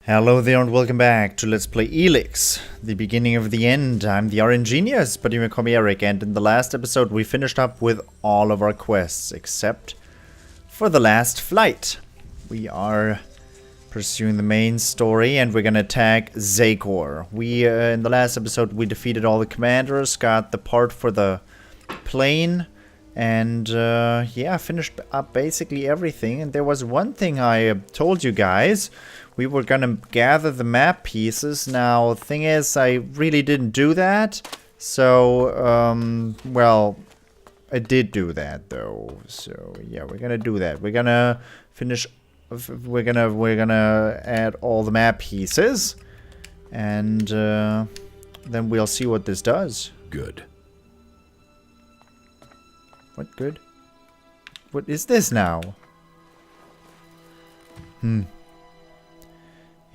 Hello there and welcome back to Let's Play Elex, the beginning of the end. I'm the RNGenius, but you may call me Eric, and in the last episode we finished up with all of our quests, except for the last flight. We are pursuing the main story and we're gonna attack Zakor. In the last episode we defeated all the commanders, got the part for the plane, and yeah, finished up basically everything. And there was one thing I told you guys. We were gonna gather the map pieces. Now, the thing is, I really didn't do that. So, well, I did do that though. So, yeah, we're gonna do that. We're gonna finish. We're gonna add all the map pieces, and then we'll see what this does. Good. What good? What is this now?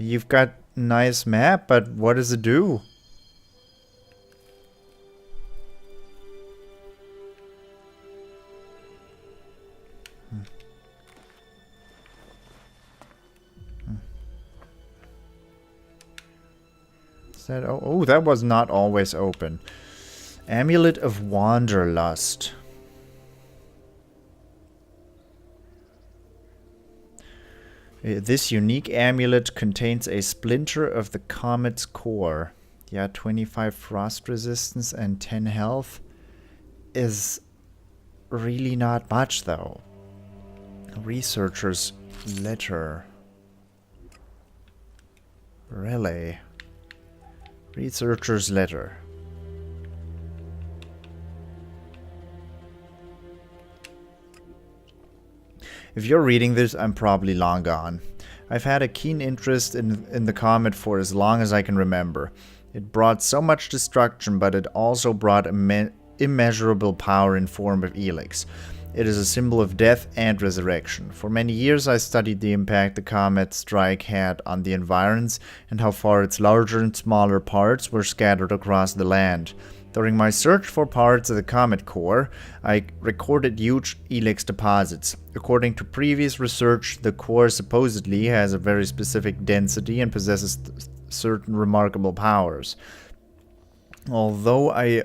You've got a nice map, but what does it do? Is that, oh, that was not always open. Amulet of Wanderlust. This unique amulet contains a splinter of the comet's core. Yeah, 25 frost resistance and 10 health is really not much though. Researcher's letter. Really? Researcher's letter. If you're reading this, I'm probably long gone. I've had a keen interest in the comet for as long as I can remember. It brought so much destruction, but it also brought immeasurable power in form of Elex. It is a symbol of death and resurrection. For many years I studied the impact the comet's strike had on the environs and how far its larger and smaller parts were scattered across the land. During my search for parts of the comet core, I recorded huge Elex deposits. According to previous research, the core supposedly has a very specific density and possesses certain remarkable powers. Although I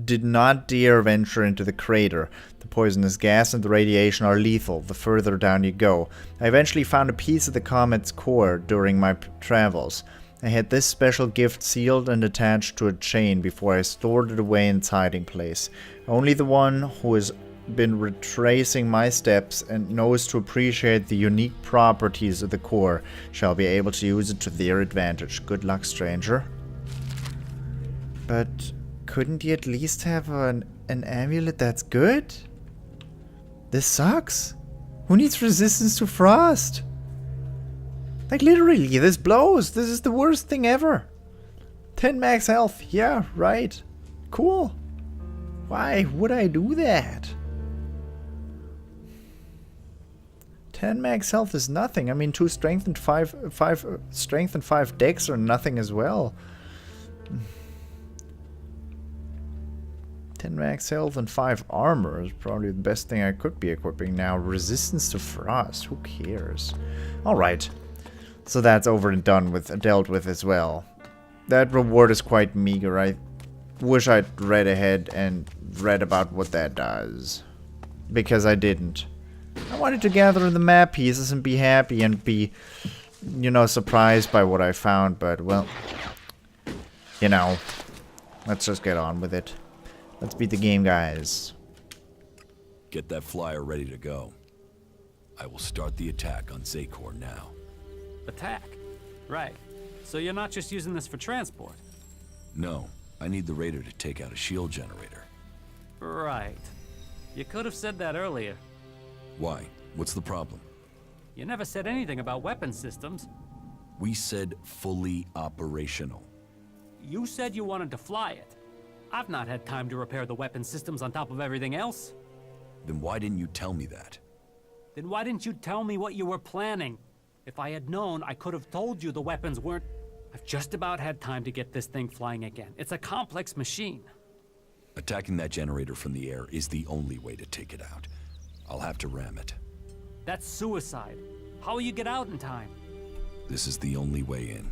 did not dare venture into the crater, the poisonous gas and the radiation are lethal the further down you go. I eventually found a piece of the comet's core during my travels. I had this special gift sealed and attached to a chain before I stored it away in its hiding place. Only the one who has been retracing my steps and knows to appreciate the unique properties of the core shall be able to use it to their advantage. Good luck, stranger. But couldn't you at least have an amulet that's good? This sucks. Who needs resistance to frost? Like, literally, this blows. This is the worst thing ever. 10 max health. Yeah, right. Cool. Why would I do that? 10 max health is nothing. I mean, 2 strength and 5 strength and 5 dex are nothing as well. 10 max health and 5 armor is probably the best thing I could be equipping now. Resistance to frost. Who cares? Alright. So that's over and done with, dealt with as well. That reward is quite meager. I wish I'd read ahead and read about what that does. Because I didn't. I wanted to gather the map pieces and be happy and be, you know, surprised by what I found. But, well, you know, let's just get on with it. Let's beat the game, guys. Get that flyer ready to go. I will start the attack on Zakor now. Attack? Right. So you're not just using this for transport? No, I need the raider to take out a shield generator. Right. You could have said that earlier. Why? What's the problem? You never said anything about weapon systems. We said fully operational. You said you wanted to fly it. I've not had time to repair the weapon systems on top of everything else. Then why didn't you tell me that? Then why didn't you tell me what you were planning? If I had known, I could have told you the weapons weren't... I've just about had time to get this thing flying again. It's a complex machine. Attacking that generator from the air is the only way to take it out. I'll have to ram it. That's suicide. How will you get out in time? This is the only way in,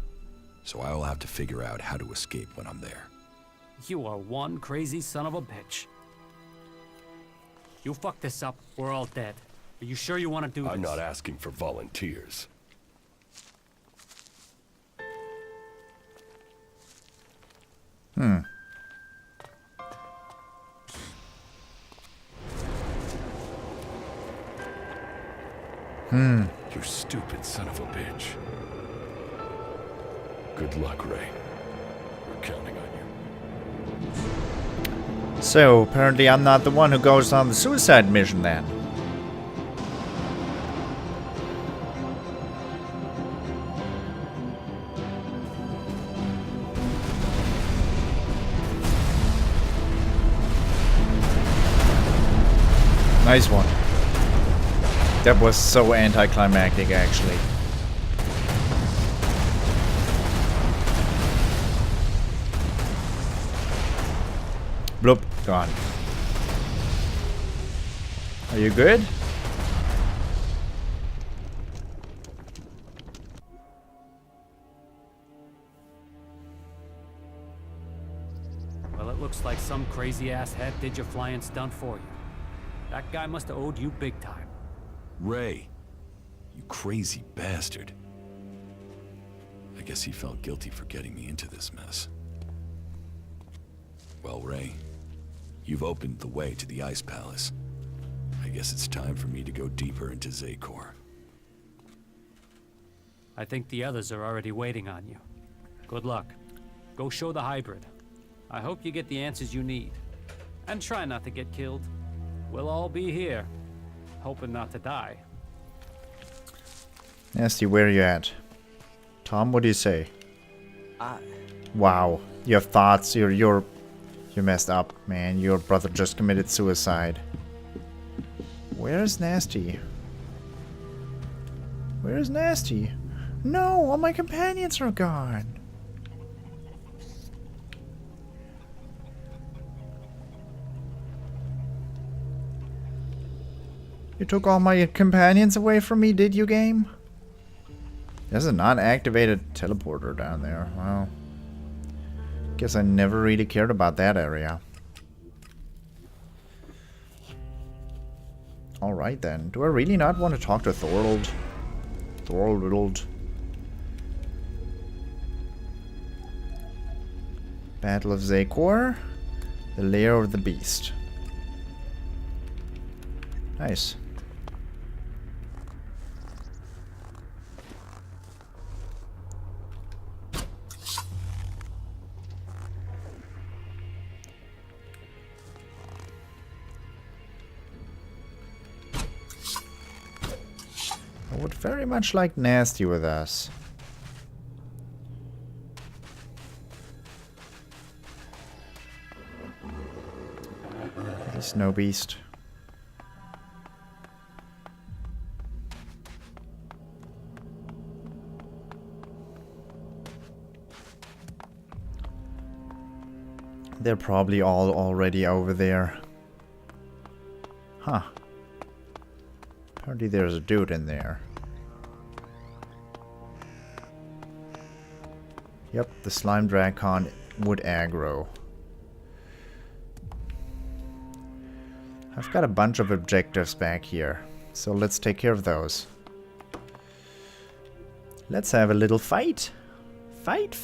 so I will have to figure out how to escape when I'm there. You are one crazy son of a bitch. You fuck this up, we're all dead. Are you sure you want to do this? I'm not asking for volunteers. You stupid son of a bitch. Good luck, Ray. We're counting on you. So, apparently I'm not the one who goes on the suicide mission then. Nice one. That was so anticlimactic, actually. Bloop, gone. Are you good? Well, it looks like some crazy-ass head did your flying stunt for you. That guy must have owed you big time. Ray, you crazy bastard. I guess he felt guilty for getting me into this mess. Well, Ray, you've opened the way to the Ice Palace. I guess it's time for me to go deeper into Zakor. I think the others are already waiting on you. Good luck. Go show the hybrid. I hope you get the answers you need. And try not to get killed. We'll all be here, hoping not to die. Nasty, where are you at? Tom, what do you say? Wow, you have thoughts. You're messed up, man. Your brother just committed suicide. Where's Nasty? Where's Nasty? No, all my companions are gone. You took all my companions away from me, did you, game? There's a non-activated teleporter down there. Well, guess I never really cared about that area. Alright then. Do I really not want to talk to Thorold? Thorold. Battle of Zakor. The Lair of the Beast. Nice. I would very much like Nasty with us. Hey, Snow Beast. They're probably all already over there. Huh. Apparently there's a dude in there. Yep, the slime dracon would aggro. I've got a bunch of objectives back here, so let's take care of those. Let's have a little fight. Fight.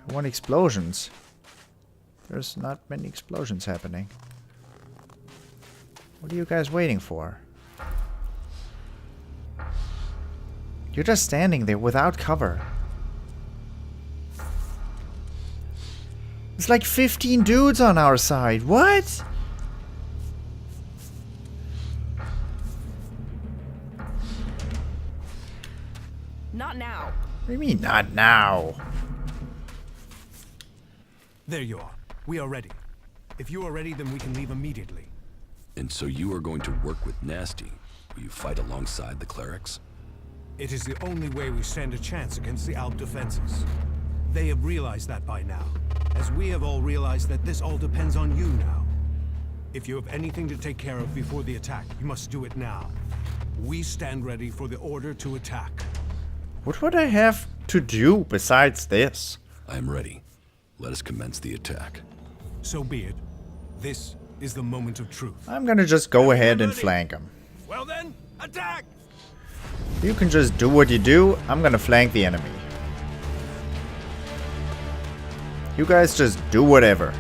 I want explosions. There's not many explosions happening. What are you guys waiting for? You're just standing there without cover. It's like 15 dudes on our side. What? Not now. What do you mean, not now? There you are. We are ready. If you are ready, then we can leave immediately. And so you are going to work with Nasty? Will you fight alongside the clerics? It is the only way we stand a chance against the Alp defenses. They have realized that by now, as we have all realized that this all depends on you now. If you have anything to take care of before the attack, you must do it now. We stand ready for the order to attack. What would I have to do besides this? I am ready. Let us commence the attack. So be it. This is the moment of truth. I'm gonna just go ahead and flank him. Well then, attack! You can just do what you do. I'm gonna flank the enemy. You guys just do whatever.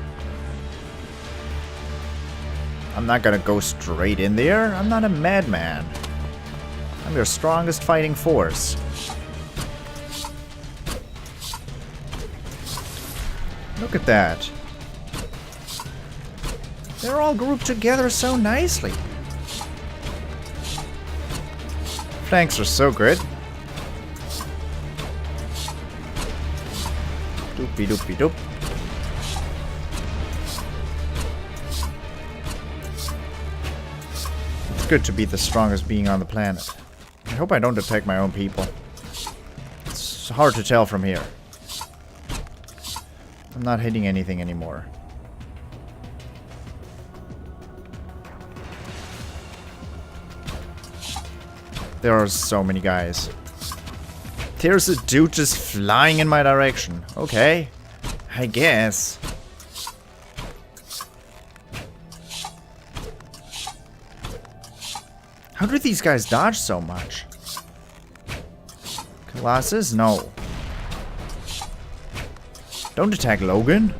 I'm not gonna go straight in there. I'm not a madman. I'm your strongest fighting force. Look at that. They're all grouped together so nicely. Flanks are so good. Doopy doopy doop. It's good to be the strongest being on the planet. I hope I don't attack my own people. It's hard to tell from here. I'm not hitting anything anymore. There are so many guys. There's a dude just flying in my direction. Okay. I guess. How do these guys dodge so much? Colossus? No. Don't attack Logan.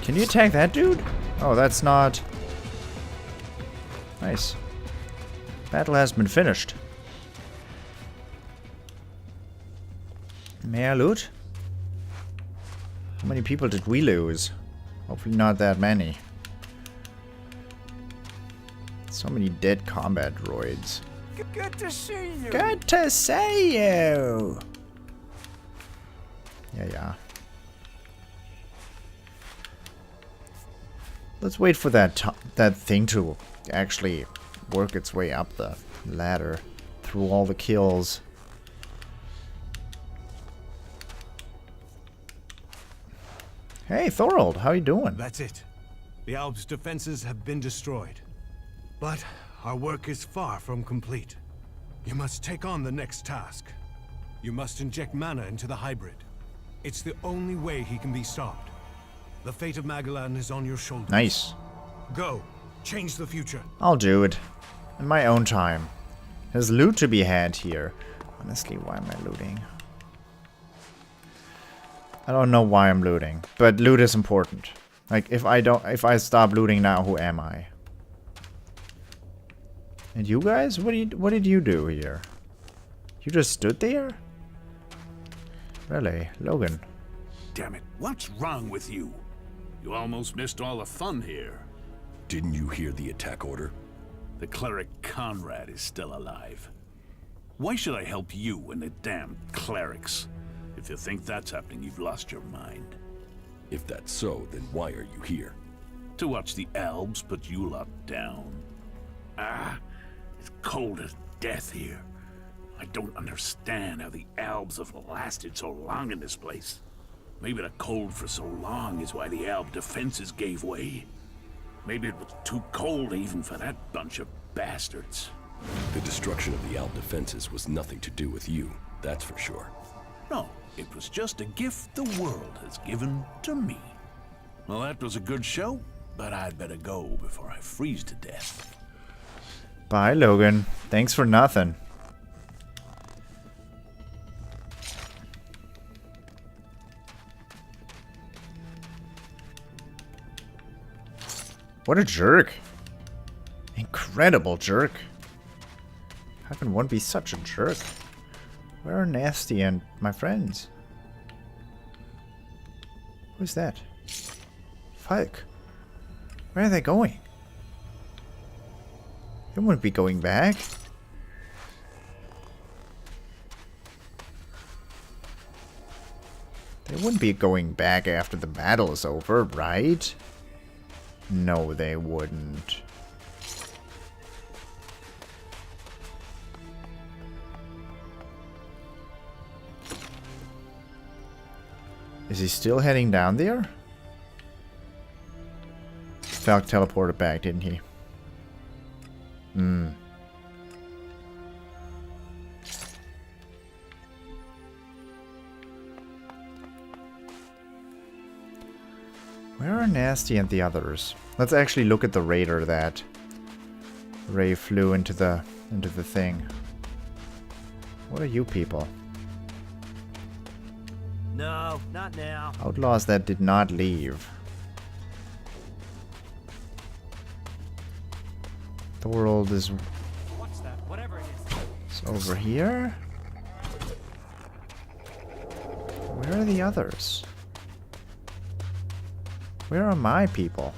Can you attack that dude? Oh, that's not... Nice. Battle has been finished. May I loot? How many people did we lose? Hopefully not that many. So many dead combat droids. Good to see you. Good to see you! Yeah. Let's wait for that thing to actually work its way up the ladder through all the kills. Hey, Thorold, how you doing? That's it. The Alps' defenses have been destroyed. But our work is far from complete. You must take on the next task. You must inject mana into the hybrid. It's the only way he can be stopped. The fate of Magellan is on your shoulders. Nice. Go. Change the future. I'll do it. In my own time. There's loot to be had here. Honestly, why am I looting? I don't know why I'm looting, but loot is important. Like, if I stop looting now, who am I? And you guys? What did you do here? You just stood there? Really? Logan? Damn it, what's wrong with you? You almost missed all the fun here. Didn't you hear the attack order? The cleric Conrad is still alive. Why should I help you and the damn clerics? If you think that's happening, you've lost your mind. If that's so, then why are you here? To watch the elves put you lot down. Ah, it's cold as death here. I don't understand how the elves have lasted so long in this place. Maybe the cold for so long is why the elf defenses gave way. Maybe it was too cold even for that bunch of bastards. The destruction of the Alp defenses was nothing to do with you, that's for sure. No, it was just a gift the world has given to me. Well, that was a good show, but I'd better go before I freeze to death. Bye, Logan. Thanks for nothing. What a jerk. Incredible jerk. How can one be such a jerk? Where are Nasty and my friends? Who's that? Falk. Where are they going? They wouldn't be going back. They wouldn't be going back after the battle is over, right? No, they wouldn't. Is he still heading down there? Falk teleported back, didn't he? Hmm. Where are Nasty and the others? Let's actually look at the raider that Ray flew into the thing. What are you people? No, not now. Outlaws that did not leave. The world is What's that? Whatever it is. over here. Where are the others? Where are my people?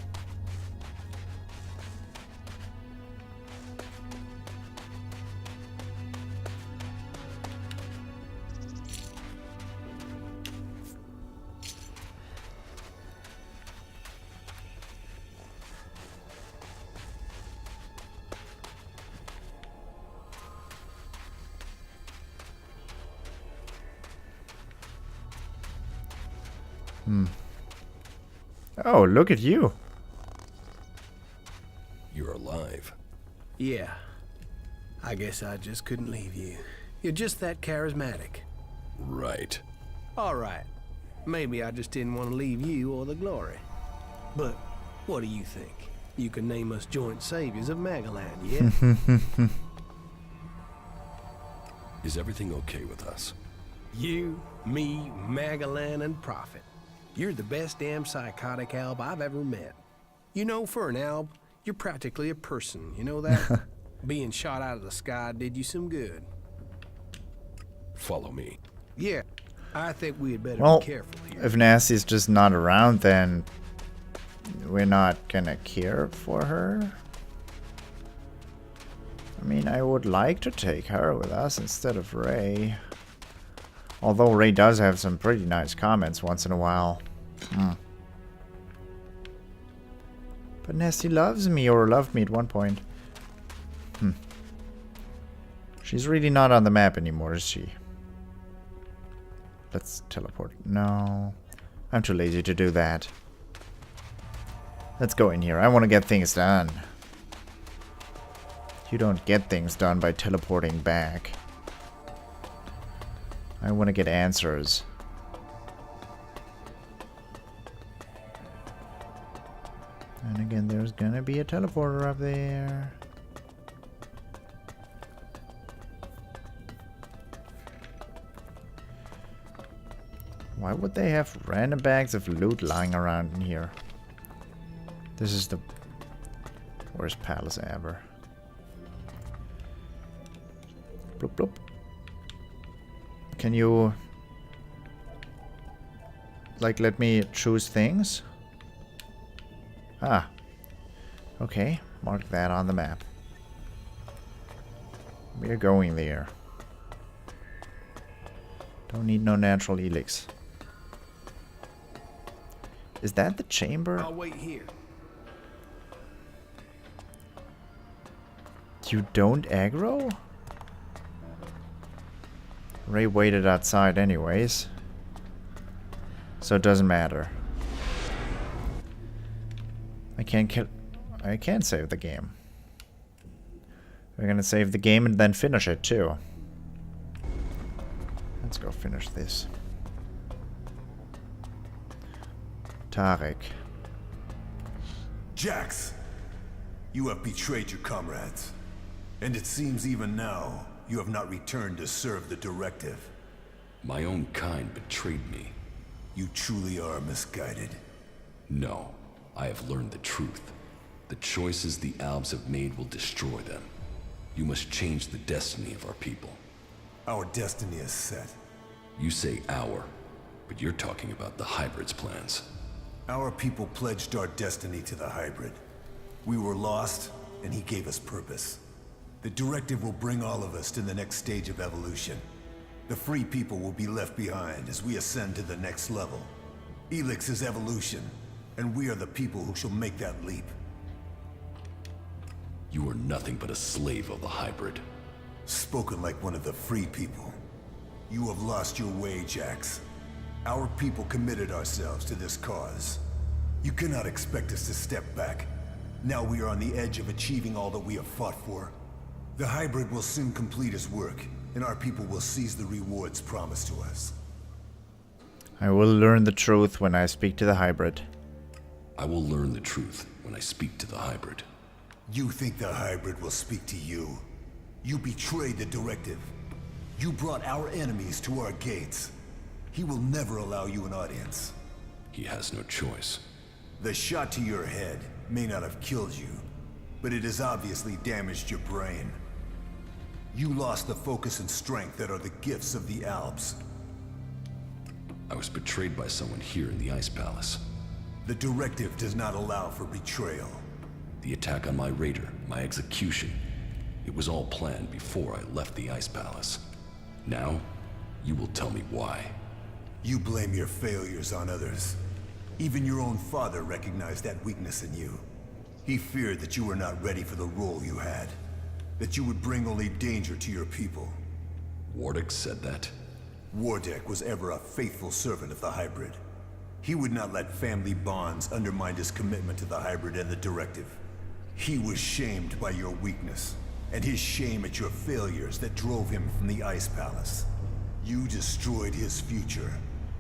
Oh, look at you. You're alive. Yeah. I guess I just couldn't leave you. You're just that charismatic. Right. Alright. Maybe I just didn't want to leave you or the glory. But what do you think? You can name us joint saviors of Magaland, yeah? Is everything okay with us? You, me, Magaland, and Prophet. You're the best damn psychotic alb I've ever met. You know, for an alb, you're practically a person, you know that? Being shot out of the sky did you some good. Follow me. Yeah, I think we had better Well, be careful here. if Nasty's just not around, then we're not gonna care for her. I mean, I would like to take her with us instead of Ray. Although Ray does have some pretty nice comments once in a while. But Nasty loves me, or loved me at one point. She's really not on the map anymore, is she? Let's teleport. No. I'm too lazy to do that. Let's go in here. I want to get things done. You don't get things done by teleporting back. I want to get answers. And again, there's gonna be a teleporter up there. Why would they have random bags of loot lying around in here? This is the worst palace ever. Bloop bloop. Can you like let me choose things? Ah. Okay, mark that on the map. We're going there. Don't need no natural Elex. Is that the chamber? I'll wait here. You don't aggro? Ray waited outside anyways. So it doesn't matter. I can't save the game. We're gonna save the game and then finish it too. Let's go finish this. Tarek. Jax, you have betrayed your comrades. And it seems even now, you have not returned to serve the directive. My own kind betrayed me. You truly are misguided. No, I have learned the truth. The choices the Albs have made will destroy them. You must change the destiny of our people. Our destiny is set. You say our, but you're talking about the Hybrid's plans. Our people pledged our destiny to the Hybrid. We were lost, and he gave us purpose. The directive will bring all of us to the next stage of evolution. The free people will be left behind as we ascend to the next level. Elex is evolution, and we are the people who shall make that leap. You are nothing but a slave of the Hybrid. Spoken like one of the free people. You have lost your way, Jax. Our people committed ourselves to this cause. You cannot expect us to step back. Now we are on the edge of achieving all that we have fought for. The hybrid will soon complete its work, and our people will seize the rewards promised to us. I will learn the truth when I speak to the hybrid. I will learn the truth when I speak to the hybrid. You think the hybrid will speak to you? You betrayed the directive. You brought our enemies to our gates. He will never allow you an audience. He has no choice. The shot to your head may not have killed you, but it has obviously damaged your brain. You lost the focus and strength that are the gifts of the Alps. I was betrayed by someone here in the Ice Palace. The directive does not allow for betrayal. The attack on my raider, my execution, it was all planned before I left the Ice Palace. Now, you will tell me why. You blame your failures on others. Even your own father recognized that weakness in you. He feared that you were not ready for the role you had. That you would bring only danger to your people. Wardick said that? Wardick was ever a faithful servant of the hybrid. He would not let family bonds undermine his commitment to the hybrid and the directive. He was shamed by your weakness, and his shame at your failures that drove him from the Ice Palace. You destroyed his future,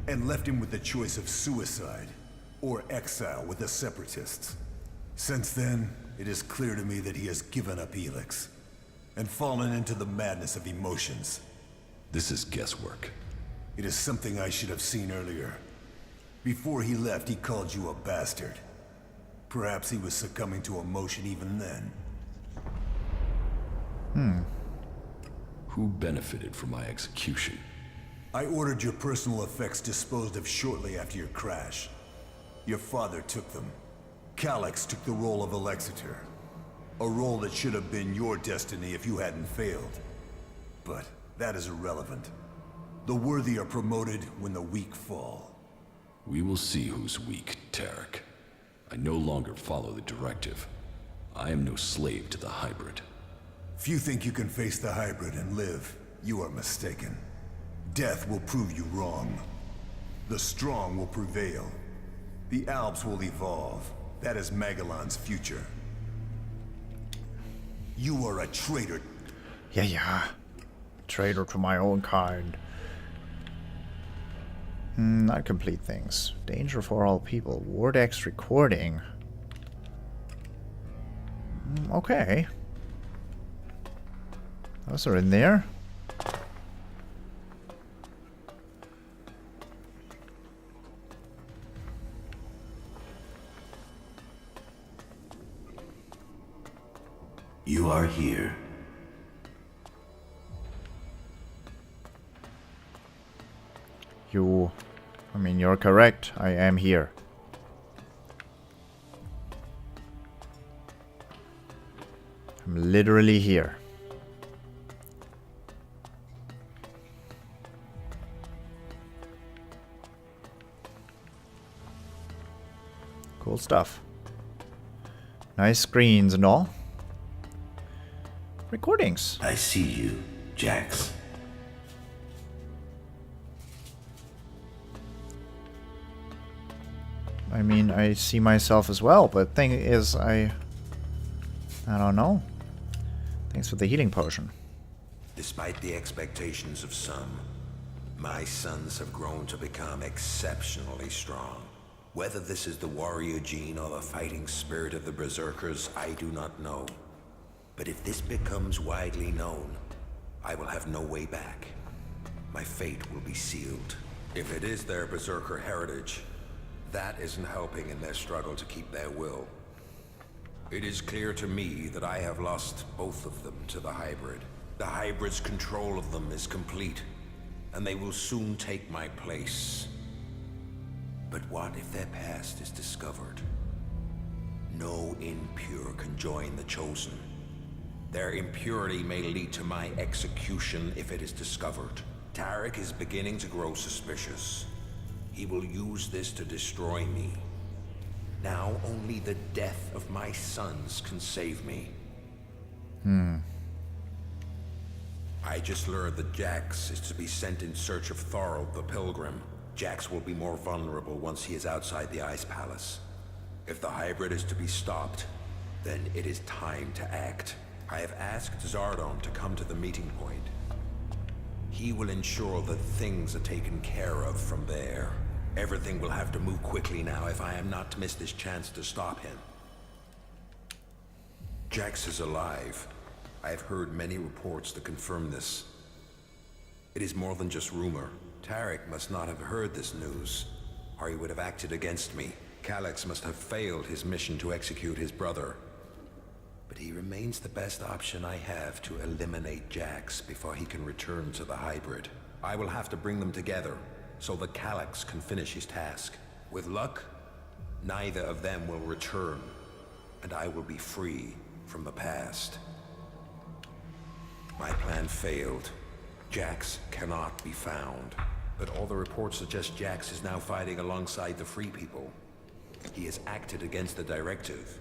and left him with the choice of suicide, or exile with the Separatists. Since then, it is clear to me that he has given up Elex, and fallen into the madness of emotions. This is guesswork. It is something I should have seen earlier. Before he left, he called you a bastard. Perhaps he was succumbing to emotion even then. Who benefited from my execution? I ordered your personal effects disposed of shortly after your crash. Your father took them. Calyx took the role of Alexeter. A role that should have been your destiny if you hadn't failed. But that is irrelevant. The worthy are promoted when the weak fall. We will see who's weak, Tarek. I no longer follow the directive. I am no slave to the hybrid. If you think you can face the hybrid and live, you are mistaken. Death will prove you wrong. The strong will prevail. The Alps will evolve. That is Magellan's future. You are a traitor. Yeah. Traitor to my own kind. Not complete things. Danger for all people. Wardex recording. Okay. Those are in there. You are here. You're correct. I am here. I'm literally here. Cool stuff. Nice screens and all. Recordings. I see you, Jax. I see myself as well, but thing is, I don't know. Thanks for the healing potion. Despite the expectations of some, my sons have grown to become exceptionally strong. Whether this is the warrior gene or the fighting spirit of the Berserkers, I do not know. But if this becomes widely known, I will have no way back. My fate will be sealed. If it is their Berserker heritage, that isn't helping in their struggle to keep their will. It is clear to me that I have lost both of them to the hybrid. The hybrid's control of them is complete, and they will soon take my place. But what if their past is discovered? No impure can join the Chosen. Their impurity may lead to my execution if it is discovered. Tarek is beginning to grow suspicious. He will use this to destroy me. Now only the death of my sons can save me. I just learned that Jax is to be sent in search of Thorald the Pilgrim. Jax will be more vulnerable once he is outside the Ice Palace. If the hybrid is to be stopped, then it is time to act. I have asked Zardon to come to the meeting point. He will ensure that things are taken care of from there. Everything will have to move quickly now if I am not to miss this chance to stop him. Jax is alive. I have heard many reports that confirm this. It is more than just rumor. Tarek must not have heard this news, or he would have acted against me. Calyx must have failed his mission to execute his brother. But he remains the best option I have to eliminate Jax before he can return to the hybrid. I will have to bring them together, so that Calyx can finish his task. With luck, neither of them will return, and I will be free from the past. My plan failed. Jax cannot be found, but all the reports suggest Jax is now fighting alongside the Free People. He has acted against the directive,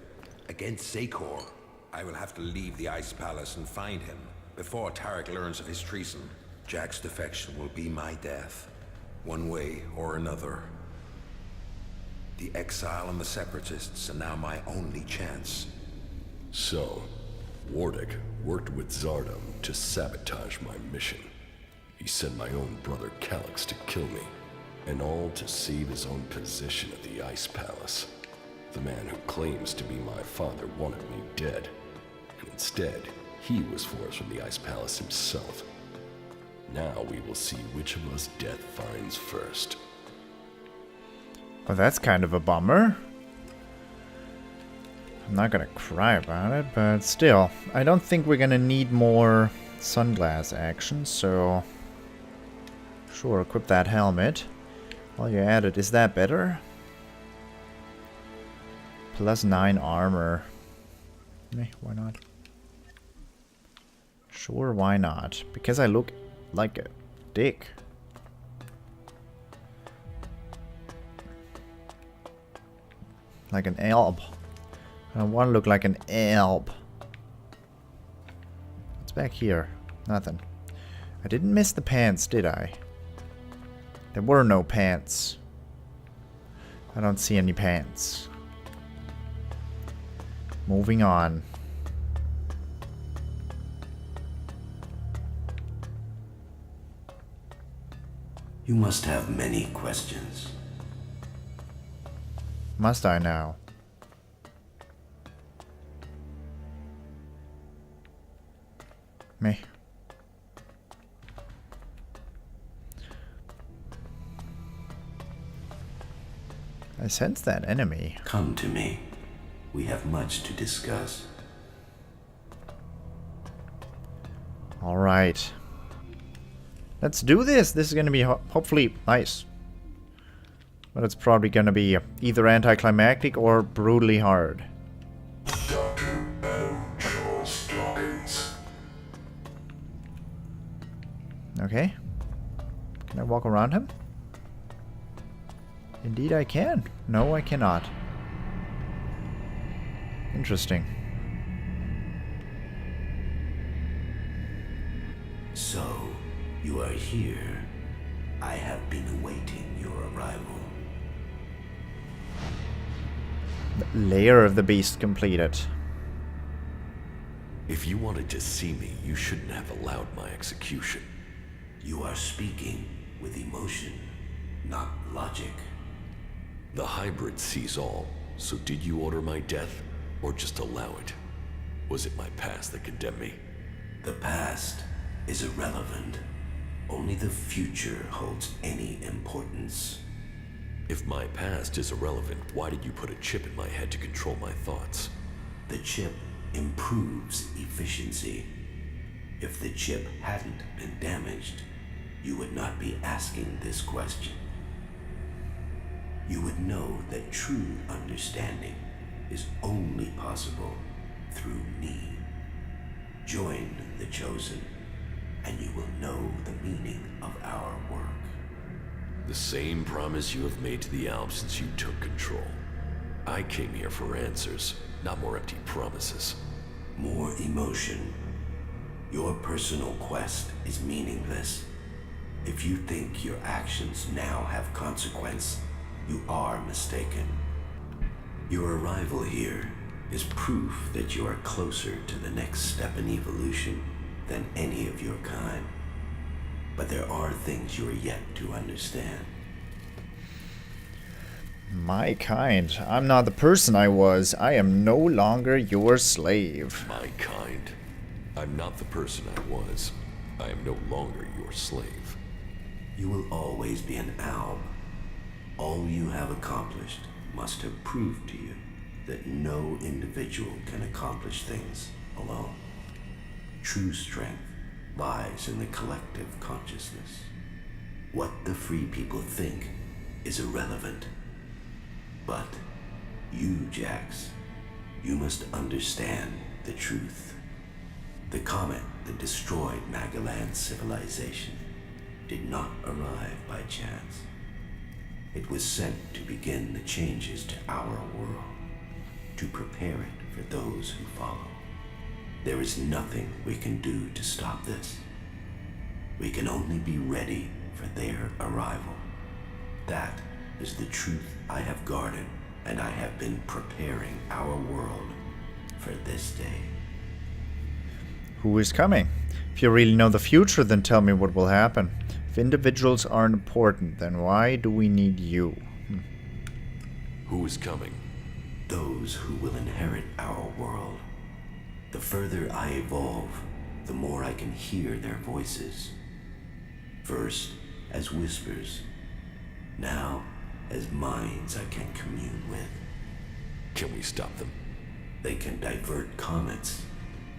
against Zakor. I will have to leave the Ice Palace and find him before Tarek learns of his treason. Jax's defection will be my death, one way or another. The exile and the Separatists are now my only chance. So, Wardick worked with Zardom to sabotage my mission. He sent my own brother Calyx to kill me, and all to save his own position at the Ice Palace. The man who claims to be my father wanted me dead, and instead, he was forced from the Ice Palace himself. Now we will see which of us death finds first. Well, that's kind of a bummer. I'm not gonna cry about it, but still, I don't think we're gonna need more sunglass action, so sure, equip that helmet. While you're at it, is that better? Plus 9 armor. Why not? Sure, why not? Because I look like a dick. Like an elb. I don't want to look like an elb. What's back here? Nothing. I didn't miss the pants, did I? There were no pants. I don't see any pants. Moving on. You must have many questions. Must I now? Me. I sense that enemy. Come to me. We have much to discuss. All right. Let's do this. This is going to be hopefully nice. But it's probably going to be either anticlimactic or brutally hard. Okay. Can I walk around him? Indeed I can. No, I cannot. Interesting. So, you are here. I have been awaiting your arrival. The layer of the beast completed. If you wanted to see me, you shouldn't have allowed my execution. You are speaking with emotion, not logic. The hybrid sees all, so did you order my death, or just allow it? Was it my past that condemned me? The past is irrelevant. Only the future holds any importance. If my past is irrelevant, why did you put a chip in my head to control my thoughts? The chip improves efficiency. If the chip hadn't been damaged, you would not be asking this question. You would know that true understanding is only possible through me. Join the Chosen, and you will know the meaning of our work. The same promise you have made to the Alps since you took control. I came here for answers, not more empty promises. More emotion. Your personal quest is meaningless. If you think your actions now have consequence, you are mistaken. Your arrival here is proof that you are closer to the next step in evolution than any of your kind. But there are things you are yet to understand. My kind. I'm not the person I was. I am no longer your slave. My kind. I'm not the person I was. I am no longer your slave. You will always be an alb. All you have accomplished must have proved to you that no individual can accomplish things alone. True strength lies in the collective consciousness. What the free people think is irrelevant. But you, Jax, you must understand the truth. The comet that destroyed Magellan's civilization did not arrive by chance. It was sent to begin the changes to our world, to prepare it for those who follow. There is nothing we can do to stop this. We can only be ready for their arrival. That is the truth I have guarded, and I have been preparing our world for this day. Who is coming? If you really know the future, then tell me what will happen. If individuals aren't important, then why do we need you? Who is coming? Those who will inherit our world. The further I evolve, the more I can hear their voices. First, as whispers. Now, as minds I can commune with. Can we stop them? They can divert comets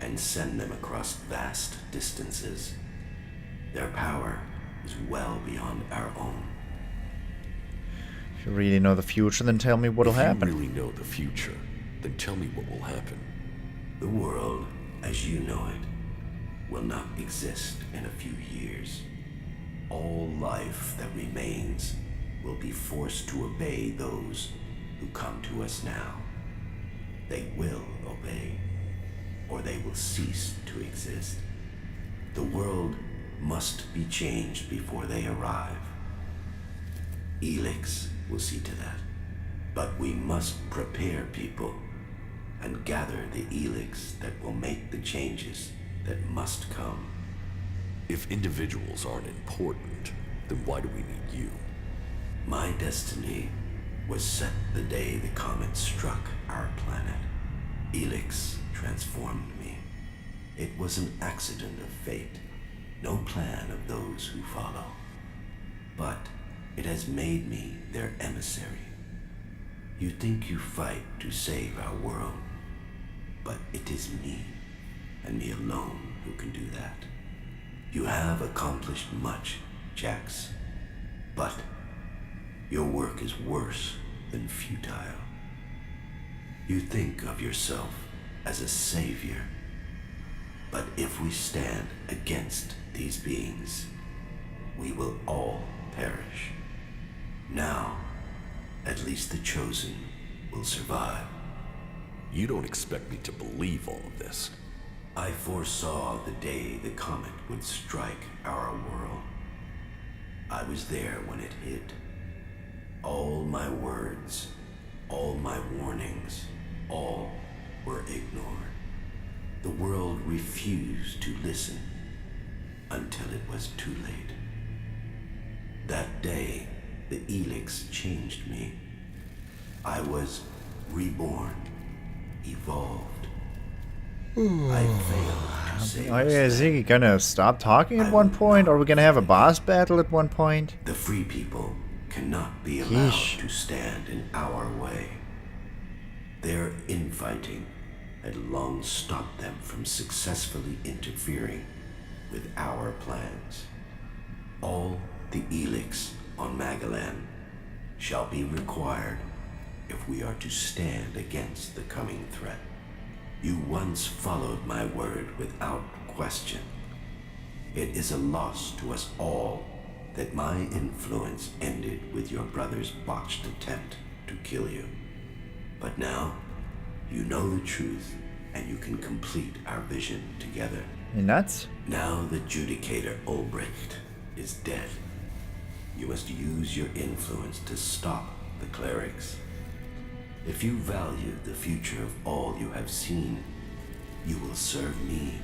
and send them across vast distances. Their power is well beyond our own. If you really know the future, then tell me what'll happen. If you really know the future, then tell me what will happen. The world, as you know it, will not exist in a few years. All life that remains will be forced to obey those who come to us now. They will obey, or they will cease to exist. The world must be changed before they arrive. Elex will see to that. But we must prepare people and gather the Elex that will make the changes that must come. If individuals aren't important, then why do we need you? My destiny was set the day the comet struck our planet. Elex transformed me. It was an accident of fate, no plan of those who follow. But it has made me their emissary. You think you fight to save our world, but it is me, and me alone, who can do that. You have accomplished much, Jax, but your work is worse than futile. You think of yourself as a savior, but if we stand against these beings, we will all perish. Now, at least the chosen will survive. You don't expect me to believe all of this. I foresaw the day the comet would strike our world. I was there when it hit. All my words, all my warnings, all were ignored. The world refused to listen until it was too late. That day, the Elex changed me. I was reborn, evolved. I failed to save us. Is he gonna stop talking at one point? Or are we gonna have a boss battle at one point? The free people cannot be allowed to stand in our way. Their infighting had long stopped them from successfully interfering with our plans. All the Elex on Magellan shall be required if we are to stand against the coming threat. You once followed my word without question. It is a loss to us all that my influence ended with your brother's botched attempt to kill you. But now, you know the truth, and you can complete our vision together. You nuts? Now the Judicator Ulbricht is dead. You must use your influence to stop the clerics. If you value the future of all you have seen, you will serve me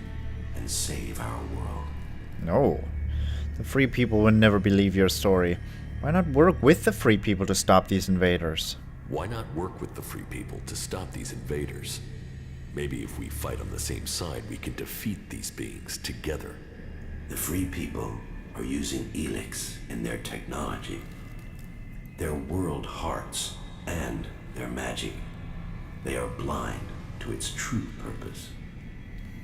and save our world. No. The free people would never believe your story. Why not work with the free people to stop these invaders? Why not work with the free people to stop these invaders? Maybe if we fight on the same side, we can defeat these beings together. The free people are using Elex in their technology, their world hearts, and their magic. They are blind to its true purpose.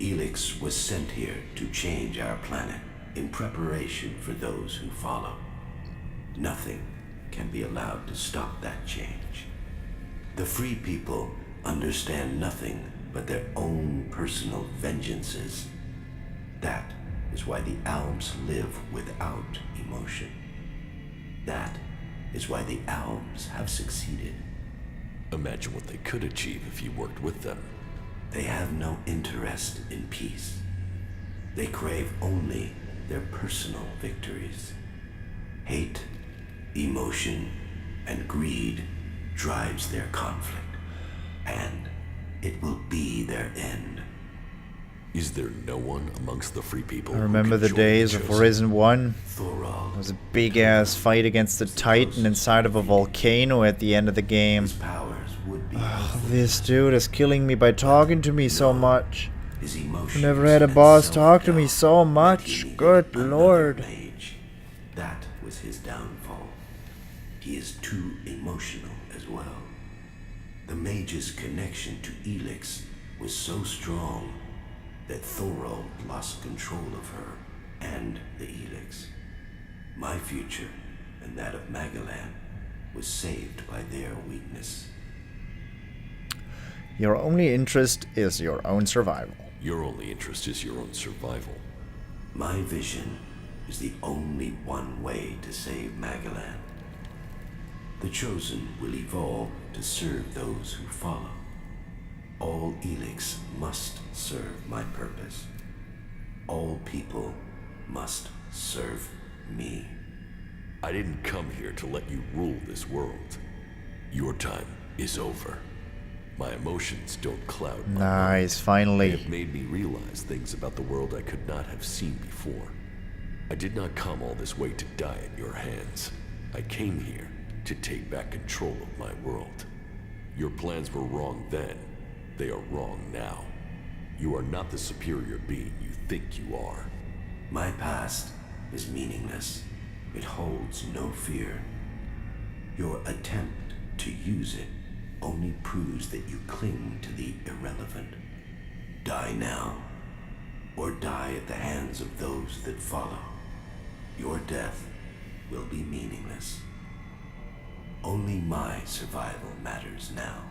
Elex was sent here to change our planet in preparation for those who follow. Nothing can be allowed to stop that change. The free people understand nothing but their own personal vengeances. That is why the Alps live without emotion. That is why the Alps have succeeded. Imagine what they could achieve if you worked with them. They have no interest in peace. They crave only their personal victories. Hate, emotion, and greed drives their conflict, and it will be their end. Is there no one amongst the free people? I remember the days of Horizon 1. Thorald There was a big-ass fight against the Titan inside of a volcano at the end of the game. powers would be This dude is killing me by talking to me so much. his I emotions. never had a and boss talk to me self-doubt so that he much. needed Good another lord. mage. That was his downfall. He is too emotional as well. The mage's connection to Elex was so strong that Thorald lost control of her and the Elex. My future and that of Magalan was saved by their weakness. Your only interest is your own survival. Your only interest is your own survival. My vision is the only one way to save Magalan. The Chosen will evolve to serve those who follow. All Elex must serve my purpose. All people must serve me. I didn't come here to let you rule this world. Your time is over. My emotions don't cloud my Nice, mind. finally. They have made me realize things about the world I could not have seen before. I did not come all this way to die at your hands. I came here to take back control of my world. Your plans were wrong then. They are wrong now. You are not the superior being you think you are. My past is meaningless. It holds no fear. Your attempt to use it only proves that you cling to the irrelevant. Die now, or die at the hands of those that follow. Your death will be meaningless. Only my survival matters now.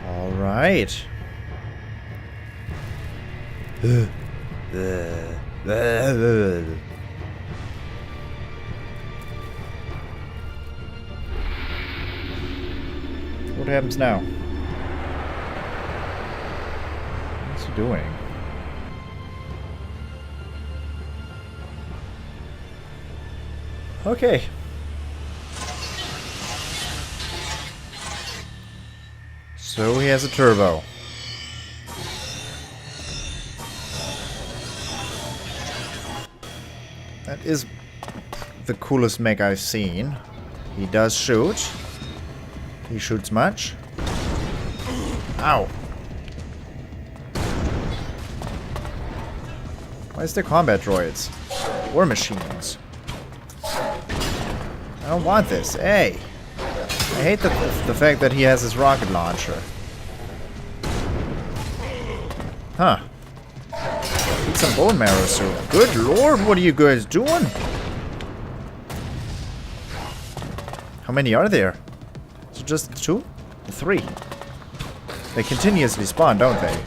All right. What happens now? What's he doing? Okay. So he has a turbo. That is the coolest mech I've seen. He does shoot. He shoots much. Ow. Why is there combat droids? War machines. I don't want this. Hey. I hate the fact that he has his rocket launcher. Huh. Need some bone marrow soon. Good lord, what are you guys doing? How many are there? Is it just 2? 3? They continuously spawn, don't they?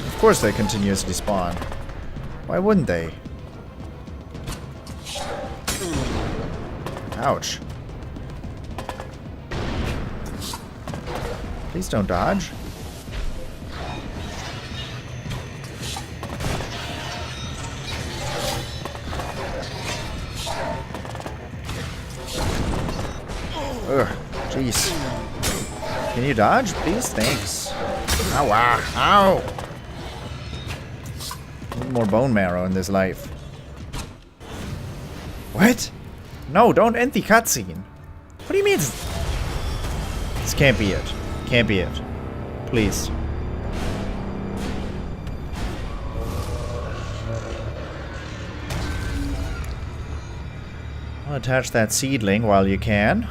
Of course they continuously spawn. Why wouldn't they? Ouch. Please don't dodge. Ugh, jeez. Can you dodge, please? Thanks. Ow, ow, ow! Need more bone marrow in this life. What? No, don't end the cutscene. What do you mean? This can't be it. Can't be it. Please. I'll attach that seedling while you can.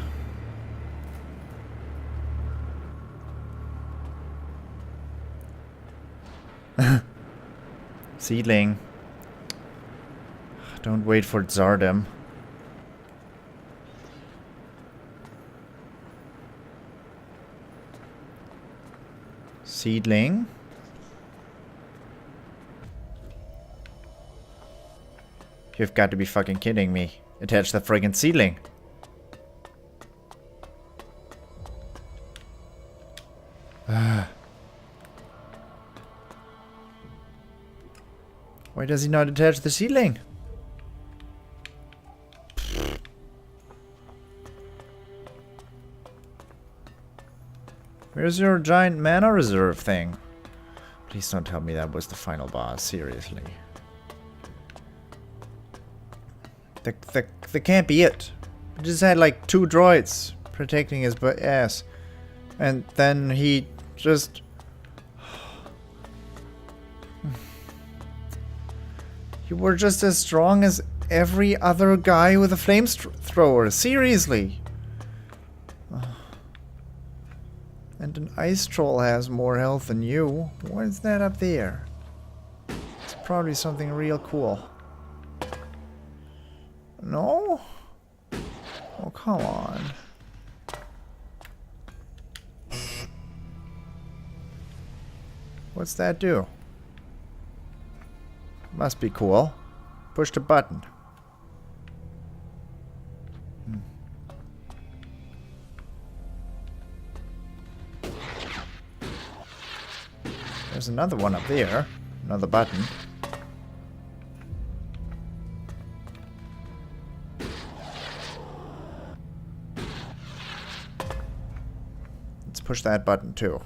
Seedling. Don't wait for Zardom. Seedling. You've got to be fucking kidding me. Attach the friggin' seedling. Why does he not attach the seedling? Where's your giant mana reserve thing? Please don't tell me that was the final boss, seriously. That can't be it. He just had like 2 droids protecting his ass. And then he just... You were just as strong as every other guy with a flamethrower. Seriously. And an ice troll has more health than you. What is that up there? It's probably something real cool. No? Oh, come on. What's that do? Must be cool. Push the button. There's another one up there. Another button. Let's push that button too.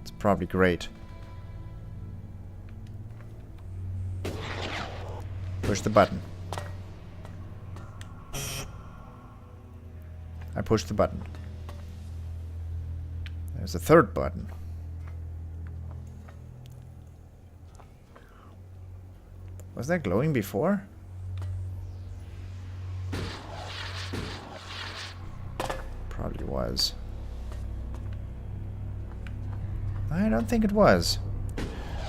It's probably great. Push the button. I pushed the button. There's a third button. Was that glowing before? Probably was. I don't think it was.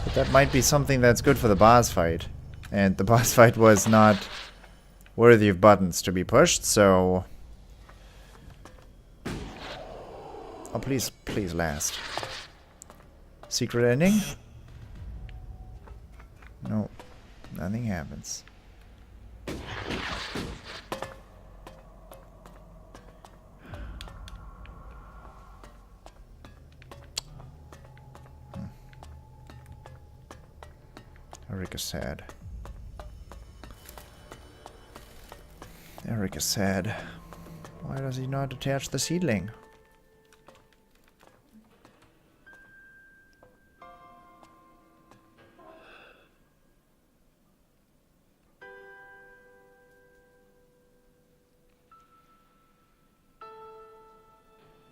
But that might be something that's good for the boss fight. And the boss fight was not worthy of buttons to be pushed, so... Oh, please, please last. Secret ending? No, nothing happens. Eric is sad. Eric is sad. Why does he not attach the seedling?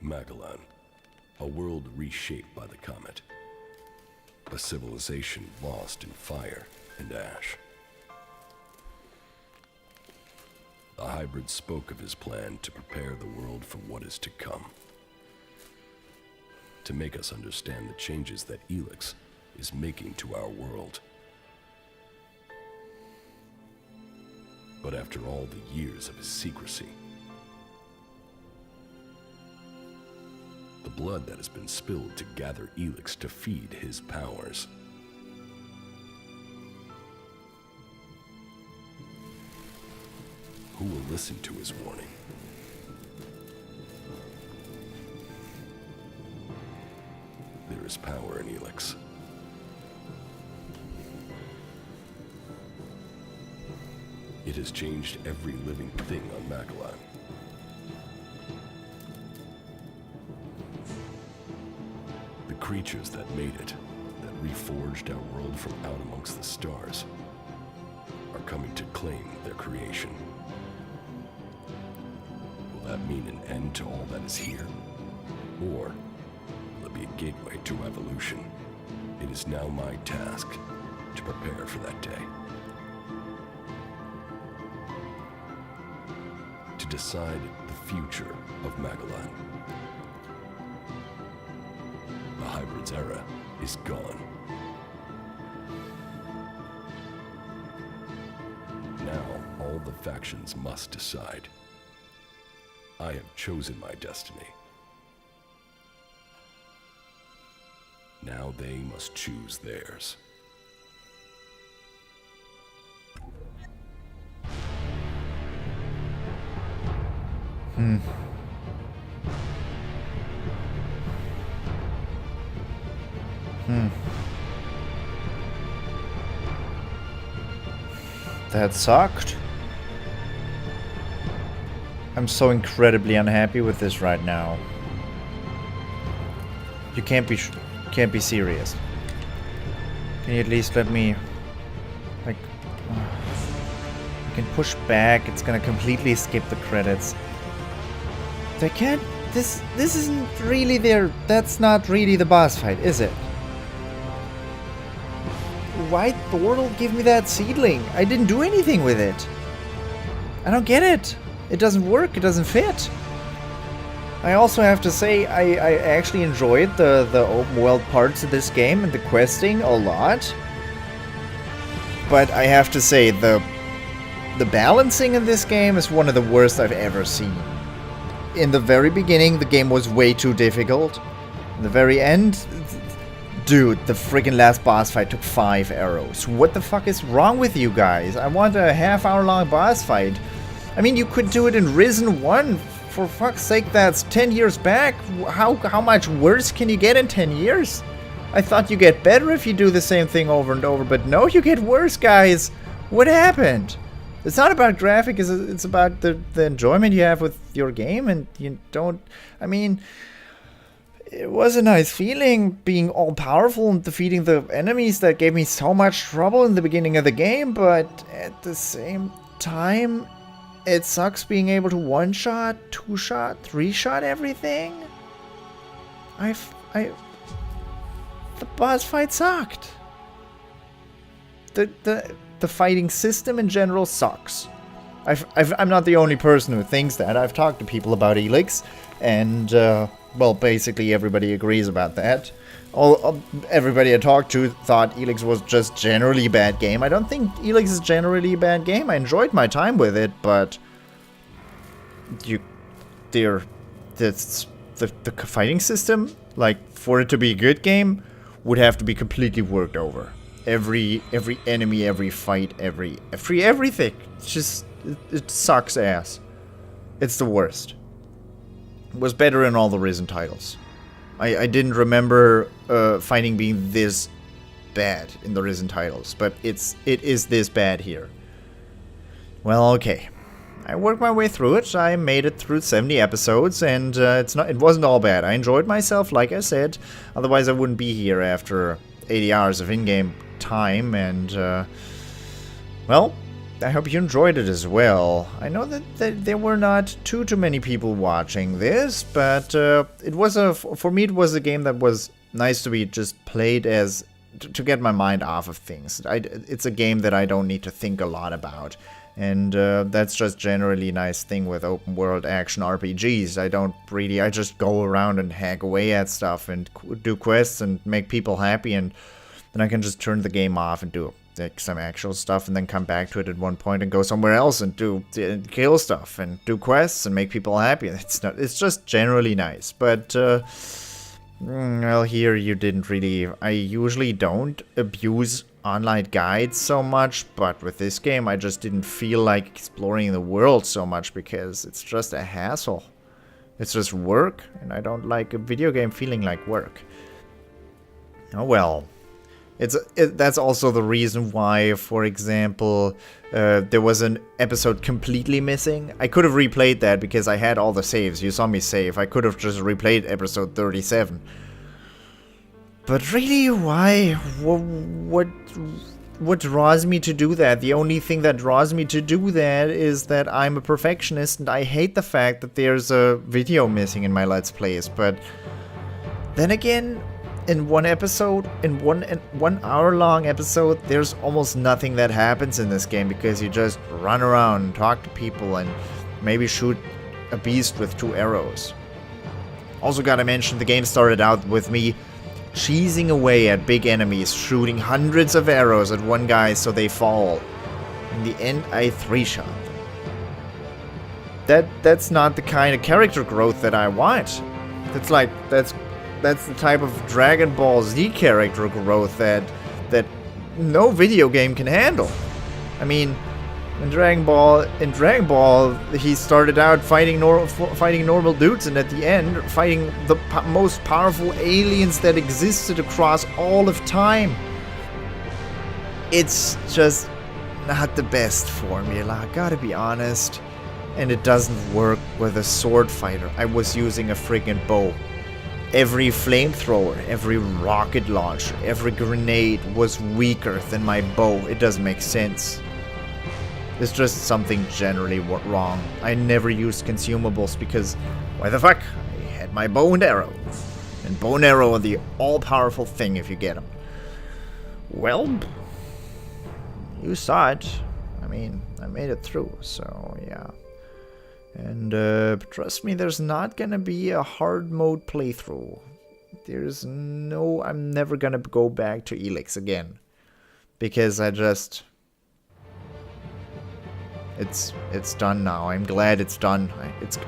Magellan, a world reshaped by the comet. A civilization lost in fire and ash. The hybrid spoke of his plan to prepare the world for what is to come. To make us understand the changes that Elex is making to our world. But after all the years of his secrecy, the blood that has been spilled to gather Elex to feed his powers. Who will listen to his warning? power in Elex. It has changed every living thing on Magellan. The creatures that made it, that reforged our world from out amongst the stars, are coming to claim their creation. Will that mean an end to all that is here? Or will it be a gateway to evolution? It is now my task to prepare for that day. To decide the future of Magellan. The Hybrid's era is gone. Now, all the factions must decide. I have chosen my destiny. Now they must choose theirs. That sucked. I'm so incredibly unhappy with this right now. You can't be serious. Can you at least let me, like, I can push back. It's gonna completely skip the credits. They can't. This isn't really their. That's not really the boss fight, is it? Why Thor'll give me that seedling? I didn't do anything with it. I don't get it. It doesn't work. It doesn't fit. I also have to say I actually enjoyed the open world parts of this game and the questing a lot. But I have to say the balancing in this game is one of the worst I've ever seen. In the very beginning, the game was way too difficult. In the very end, dude, the freaking last boss fight took 5 arrows. What the fuck is wrong with you guys? I want a half-hour-long boss fight. I mean, you could do it in Risen 1. For fuck's sake, that's 10 years back. How much worse can you get in 10 years? I thought you get better if you do the same thing over and over, but no, you get worse, guys. What happened? It's not about graphics, it's about the enjoyment you have with your game, and you don't... I mean, it was a nice feeling being all-powerful and defeating the enemies that gave me so much trouble in the beginning of the game, but at the same time, it sucks being able to one-shot, two-shot, three-shot everything. The boss fight sucked. The fighting system in general sucks. I'm not the only person who thinks that. I've talked to people about Elex, and well, basically everybody agrees about that. Everybody I talked to thought Elex was just generally a bad game. I don't think Elex is generally a bad game. I enjoyed my time with it, but the fighting system, like, for it to be a good game, would have to be completely worked over. Every enemy, every fight, everything. It's just, it sucks ass. It's the worst. It was better in all the Risen titles. I didn't remember fighting being this bad in the Risen titles, but it is this bad here. Well, okay. I worked my way through it. I made it through 70 episodes, and it wasn't all bad. I enjoyed myself, like I said. Otherwise, I wouldn't be here after 80 hours of in-game time, and well, I hope you enjoyed it as well. I know that there were not too many people watching this, but for me it was a game that was nice to be just played as to get my mind off of things. It's a game that I don't need to think a lot about, and that's just generally a nice thing with open world action RPGs. I just go around and hack away at stuff and do quests and make people happy, and then I can just turn the game off and do like some actual stuff, and then come back to it at one point and go somewhere else and kill stuff and do quests and make people happy. It's just generally nice. But well, here you didn't really. I usually don't abuse online guides so much, but with this game I just didn't feel like exploring the world so much because it's just a hassle. It's just work, and I don't like a video game feeling like work. Oh well. That's also the reason why, for example, there was an episode completely missing. I could have replayed that because I had all the saves. You saw me save. I could have just replayed episode 37. But really, why? What draws me to do that? The only thing that draws me to do that is that I'm a perfectionist and I hate the fact that there's a video missing in my Let's Plays. But then again, in one episode, in one hour-long episode, there's almost nothing that happens in this game because you just run around, talk to people, and maybe shoot a beast with 2 arrows. Also gotta mention, the game started out with me cheesing away at big enemies, shooting hundreds of arrows at one guy so they fall. In the end, I 3-shot them. That's not the kind of character growth that I want. That's the type of Dragon Ball Z character growth that no video game can handle. I mean, in Dragon Ball, he started out fighting normal dudes, and at the end, fighting the most powerful aliens that existed across all of time. It's just not the best formula, I gotta be honest. And it doesn't work with a sword fighter. I was using a friggin' bow. Every flamethrower, every rocket launcher, every grenade was weaker than my bow. It doesn't make sense. There's just something generally wrong. I never used consumables because, why the fuck? I had my bow and arrow. And bow and arrow are the all-powerful thing if you get them. Well, you saw it. I mean, I made it through, so yeah. And trust me, there's not gonna be a hard mode playthrough. I'm never gonna go back to Elex again. Because it's done now. I'm glad it's done.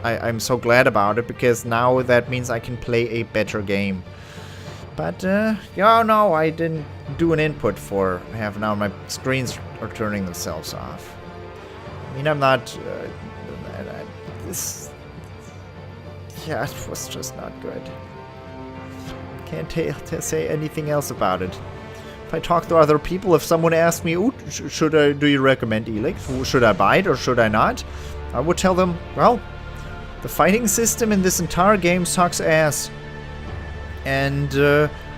I'm so glad about it because now that means I can play a better game. But, no, I didn't do an input for half an hour. My screens are turning themselves off. I mean, I'm not... it was just not good. Can't say anything else about it. If I talk to other people, if someone asks me, "Ooh, do you recommend Elex? Should I buy it or should I not?" I would tell them, well, the fighting system in this entire game sucks ass. And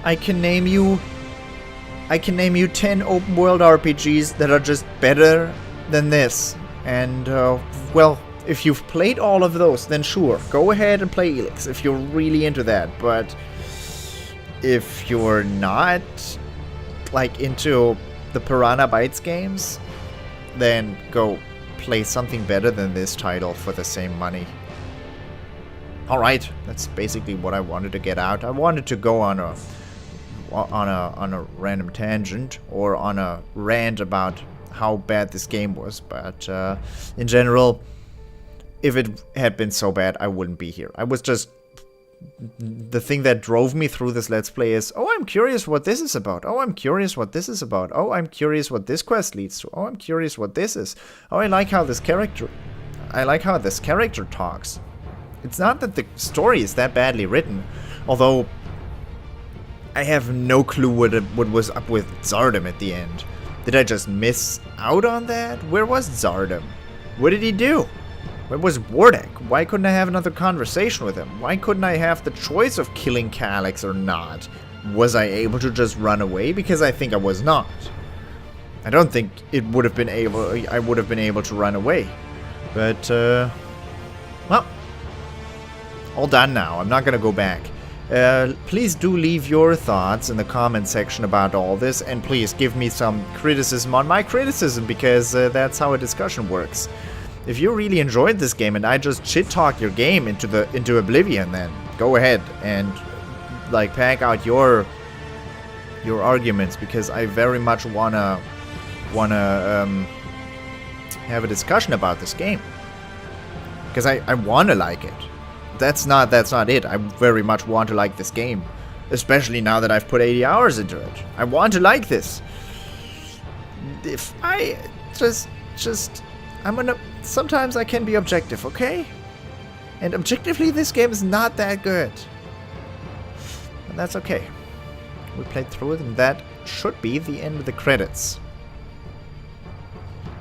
I can name you 10 open world RPGs that are just better than this. And well, if you've played all of those, then sure, go ahead and play Elex if you're really into that. But if you're not, like, into the Piranha Bytes games, then go play something better than this title for the same money. Alright, that's basically what I wanted to get out. I wanted to go on a random tangent or on a rant about how bad this game was, but in general, if it had been so bad, I wouldn't be here. I was just... The thing that drove me through this Let's Play is, oh, I'm curious what this is about. Oh, I'm curious what this is about. Oh, I'm curious what this quest leads to. Oh, I'm curious what this is. Oh, I like how this character talks. It's not that the story is that badly written, although I have no clue what was up with Zardom at the end. Did I just miss out on that? Where was Zardom? What did he do? Where was Wardek? Why couldn't I have another conversation with him? Why couldn't I have the choice of killing Calyx or not? Was I able to just run away? Because I think I was not. I don't think I would have been able to run away. But, well, all done now. I'm not gonna go back. Please do leave your thoughts in the comment section about all this, and please give me some criticism on my criticism, because that's how a discussion works. If you really enjoyed this game and I just shit-talk your game into oblivion, then go ahead and like pack out your arguments, because I very much wanna have a discussion about this game, because I wanna like it. That's not it. I very much want to like this game, especially now that I've put 80 hours into it. I want to like this. If I sometimes I can be objective, okay? And objectively, this game is not that good. And that's okay. We played through it, and that should be the end of the credits.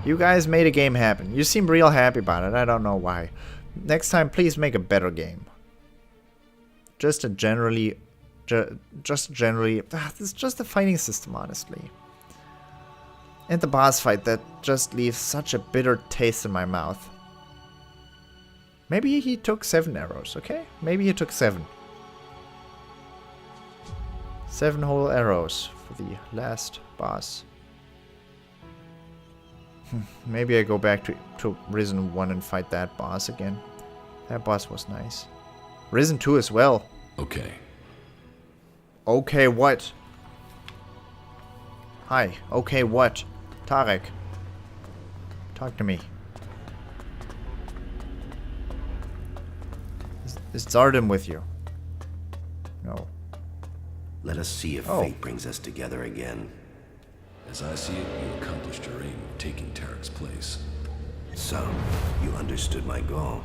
You guys made a game happen. You seem real happy about it. I don't know why. Next time, please make a better game. It's just the fighting system, honestly. And the boss fight that just leaves such a bitter taste in my mouth. Maybe he took 7 arrows, okay? Maybe he took 7. 7 whole arrows for the last boss. Maybe I go back to Risen 1 and fight that boss again. That boss was nice. Risen 2 as well. Okay. Okay, what? Hi. Okay, what? Tarek. Talk to me. Is Zardom with you? No. Let us see if fate brings us together again. As I see it, you accomplished your aim of taking Tarek's place. So, you understood my goal.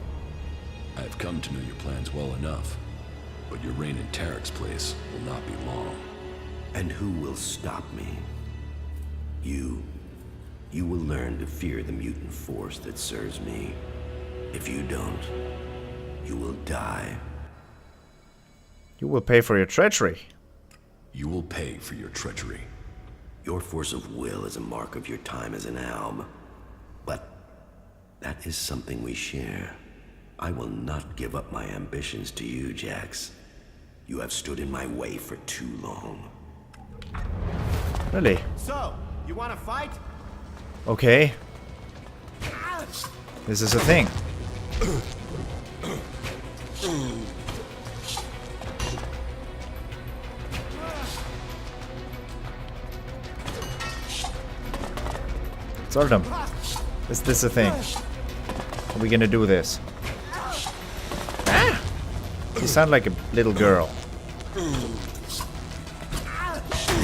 I have come to know your plans well enough, but your reign in Tarek's place will not be long. And who will stop me? You. You will learn to fear the mutant force that serves me. If you don't, you will die. You will pay for your treachery. You will pay for your treachery. Your force of will is a mark of your time as an alb. But that is something we share. I will not give up my ambitions to you, Jax. You have stood in my way for too long. Really? So, you want to fight? Okay. This is a thing. Zordom. Is this a thing? Are we gonna do this? Ah! You sound like a little girl.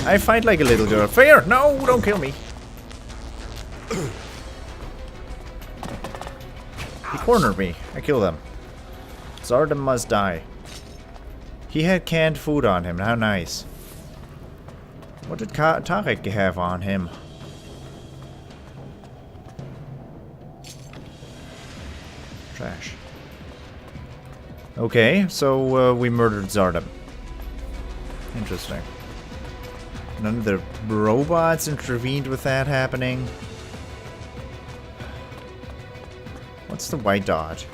I fight like a little girl. Fair! No, don't kill me. He cornered me. I killed him. Zardom must die. He had canned food on him. How nice. What did Tarek have on him? Trash. Okay, so we murdered Zardom. Interesting. None of the robots intervened with that happening. What's the white dot?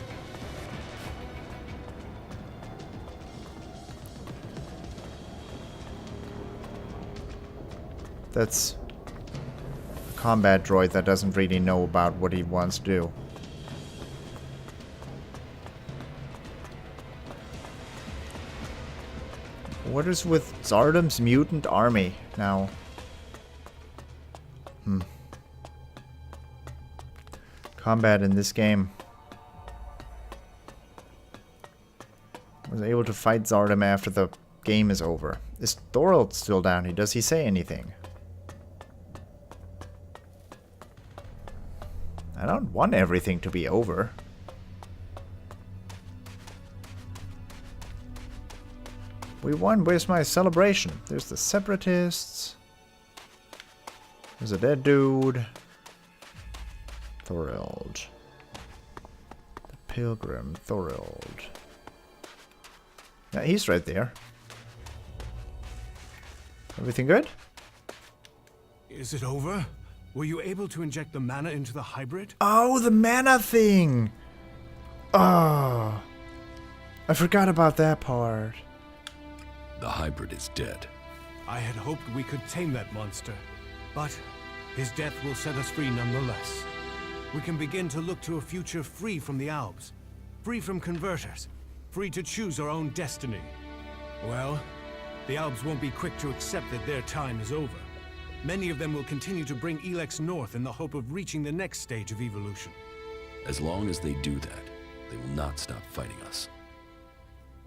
That's a combat droid that doesn't really know about what he wants to do. What is with Zardom's mutant army now? Combat in this game. Was able to fight Zardom after the game is over. Is Thorald still down here? Does he say anything? I don't want everything to be over. We won. Where's my celebration? There's the Separatists. There's a dead dude. Thorald. The Pilgrim. Thorald. Yeah, he's right there. Everything good? Is it over? Were you able to inject the mana into the hybrid? Oh, the mana thing! Oh, I forgot about that part. The hybrid is dead. I had hoped we could tame that monster, but his death will set us free nonetheless. We can begin to look to a future free from the Albs, free from converters, free to choose our own destiny. Well, the Albs won't be quick to accept that their time is over. Many of them will continue to bring Elex north in the hope of reaching the next stage of evolution. As long as they do that, they will not stop fighting us.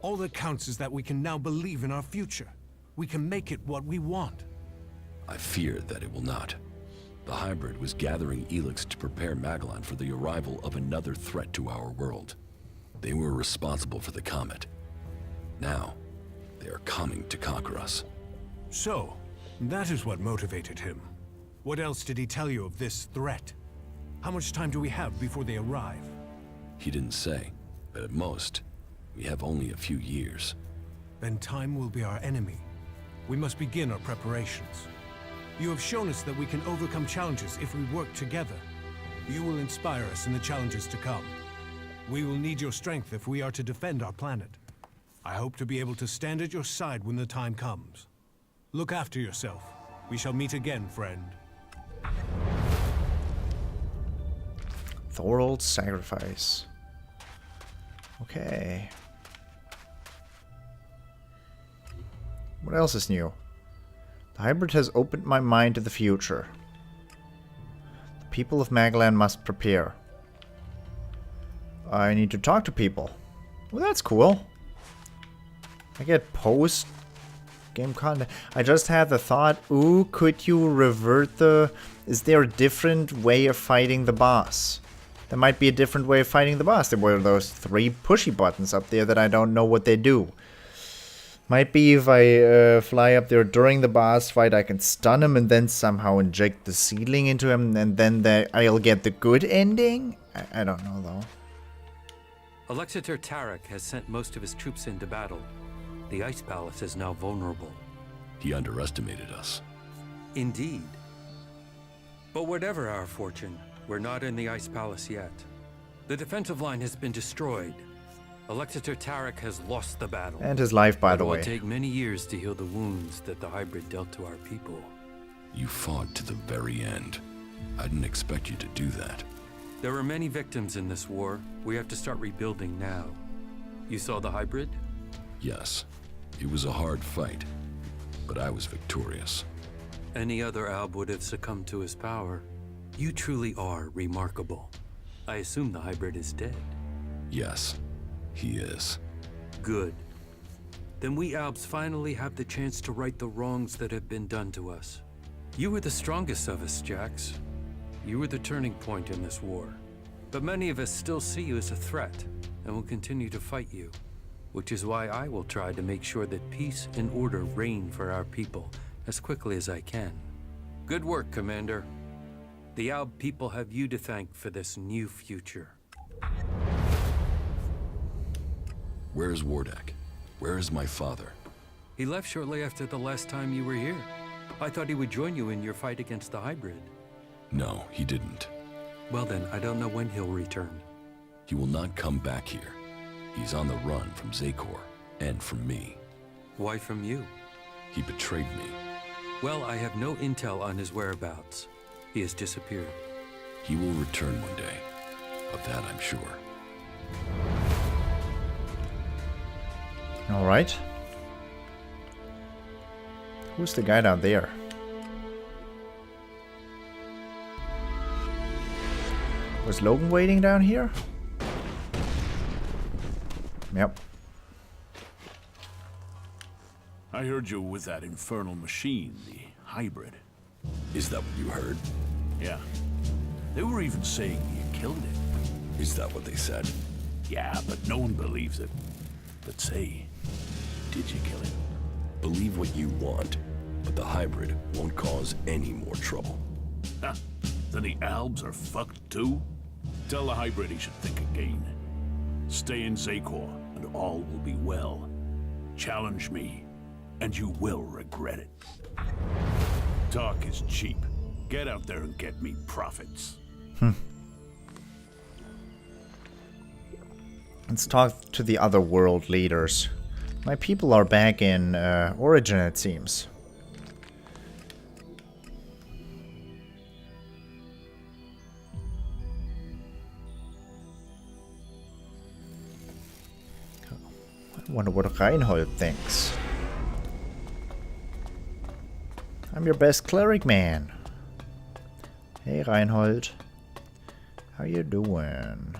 All that counts is that we can now believe in our future. We can make it what we want. I fear that it will not. The hybrid was gathering Elex to prepare Magellan for the arrival of another threat to our world. They were responsible for the comet. Now, they are coming to conquer us. So, that is what motivated him. What else did he tell you of this threat? How much time do we have before they arrive? He didn't say, but at most, we have only a few years. Then time will be our enemy. We must begin our preparations. You have shown us that we can overcome challenges if we work together. You will inspire us in the challenges to come. We will need your strength if we are to defend our planet. I hope to be able to stand at your side when the time comes. Look after yourself. We shall meet again, friend. Thorald's sacrifice. Okay. What else is new? The hybrid has opened my mind to the future. The people of Magalan must prepare. I need to talk to people. Well, that's cool. I get post-game content. I just had the thought, ooh, could you revert the... Is there a different way of fighting the boss? There might be a different way of fighting the boss. There were those 3 pushy buttons up there that I don't know what they do. Might be if I fly up there during the boss fight, I can stun him and then somehow inject the seedling into him, and then I'll get the good ending? I don't know, though. Alexander Tarek has sent most of his troops into battle. The Ice Palace is now vulnerable. He underestimated us. Indeed. But whatever our fortune, we're not in the Ice Palace yet. The defensive line has been destroyed. Alexander Tarek has lost the battle. And his life, by the way. It will take many years to heal the wounds that the hybrid dealt to our people. You fought to the very end. I didn't expect you to do that. There were many victims in this war. We have to start rebuilding now. You saw the hybrid? Yes. It was a hard fight, but I was victorious. Any other Alb would have succumbed to his power. You truly are remarkable. I assume the hybrid is dead. Yes, he is. Good. Then we Albs finally have the chance to right the wrongs that have been done to us. You were the strongest of us, Jax. You were the turning point in this war. But many of us still see you as a threat, and will continue to fight you. Which is why I will try to make sure that peace and order reign for our people as quickly as I can. Good work, Commander. The Alb people have you to thank for this new future. Where's Wardek? Where is my father? He left shortly after the last time you were here. I thought he would join you in your fight against the hybrid. No, he didn't. Well then, I don't know when he'll return. He will not come back here. He's on the run from Zakor, and from me. Why from you? He betrayed me. Well, I have no intel on his whereabouts. He has disappeared. He will return one day. Of that I'm sure. Alright. Who's the guy down there? Was Logan waiting down here? Yep. I heard you with that infernal machine, the hybrid. Is that what you heard? Yeah. They were even saying you killed it. Is that what they said? Yeah, but no one believes it. But say, did you kill it? Believe what you want, but the hybrid won't cause any more trouble. Huh? Then the Albs are fucked too? Tell the hybrid he should think again. Stay in Zakor, and all will be well. Challenge me, and you will regret it. Talk is cheap. Get out there and get me profits. Let's talk to the other world leaders. My people are back in Origin, it seems. I wonder what Reinhold thinks. I'm your best cleric, man. Hey, Reinhold. How you doing?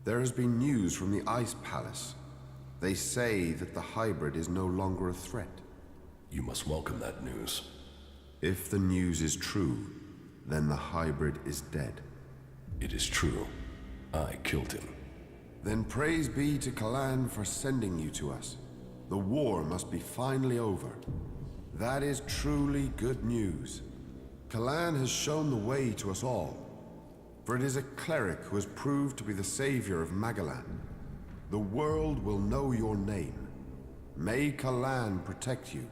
There has been news from the Ice Palace. They say that the hybrid is no longer a threat. You must welcome that news. If the news is true, then the hybrid is dead. It is true. I killed him. Then praise be to Kalan for sending you to us. The war must be finally over. That is truly good news. Kalan has shown the way to us all. For it is a cleric who has proved to be the savior of Magalan. The world will know your name. May Kalan protect you.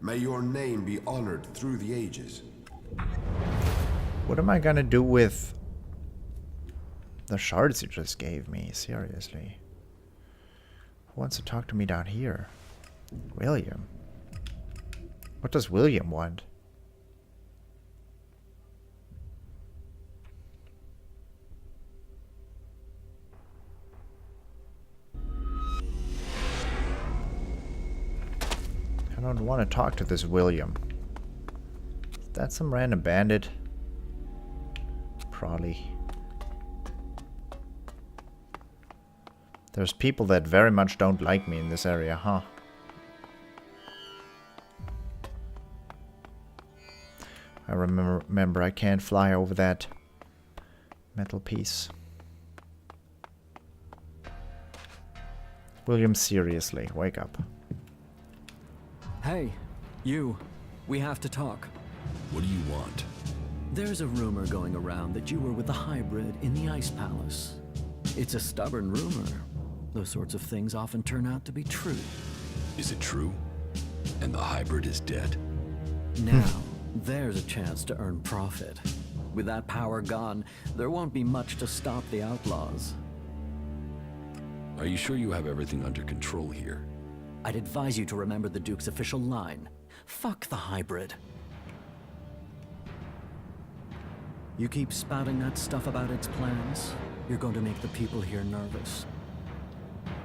May your name be honored through the ages. What am I gonna do with the shards you just gave me? Seriously. Who wants to talk to me down here? William. What does William want? I don't want to talk to this William. Is that some random bandit? Probably. There's people that very much don't like me in this area, huh? I remember I can't fly over that metal piece. William, seriously, wake up. Hey, you. We have to talk. What do you want? There's a rumor going around that you were with the hybrid in the Ice Palace. It's a stubborn rumor. Those sorts of things often turn out to be true. Is it true? And the hybrid is dead? Now, there's a chance to earn profit. With that power gone, there won't be much to stop the outlaws. Are you sure you have everything under control here? I'd advise you to remember the Duke's official line. Fuck the hybrid. You keep spouting that stuff about its plans, you're going to make the people here nervous.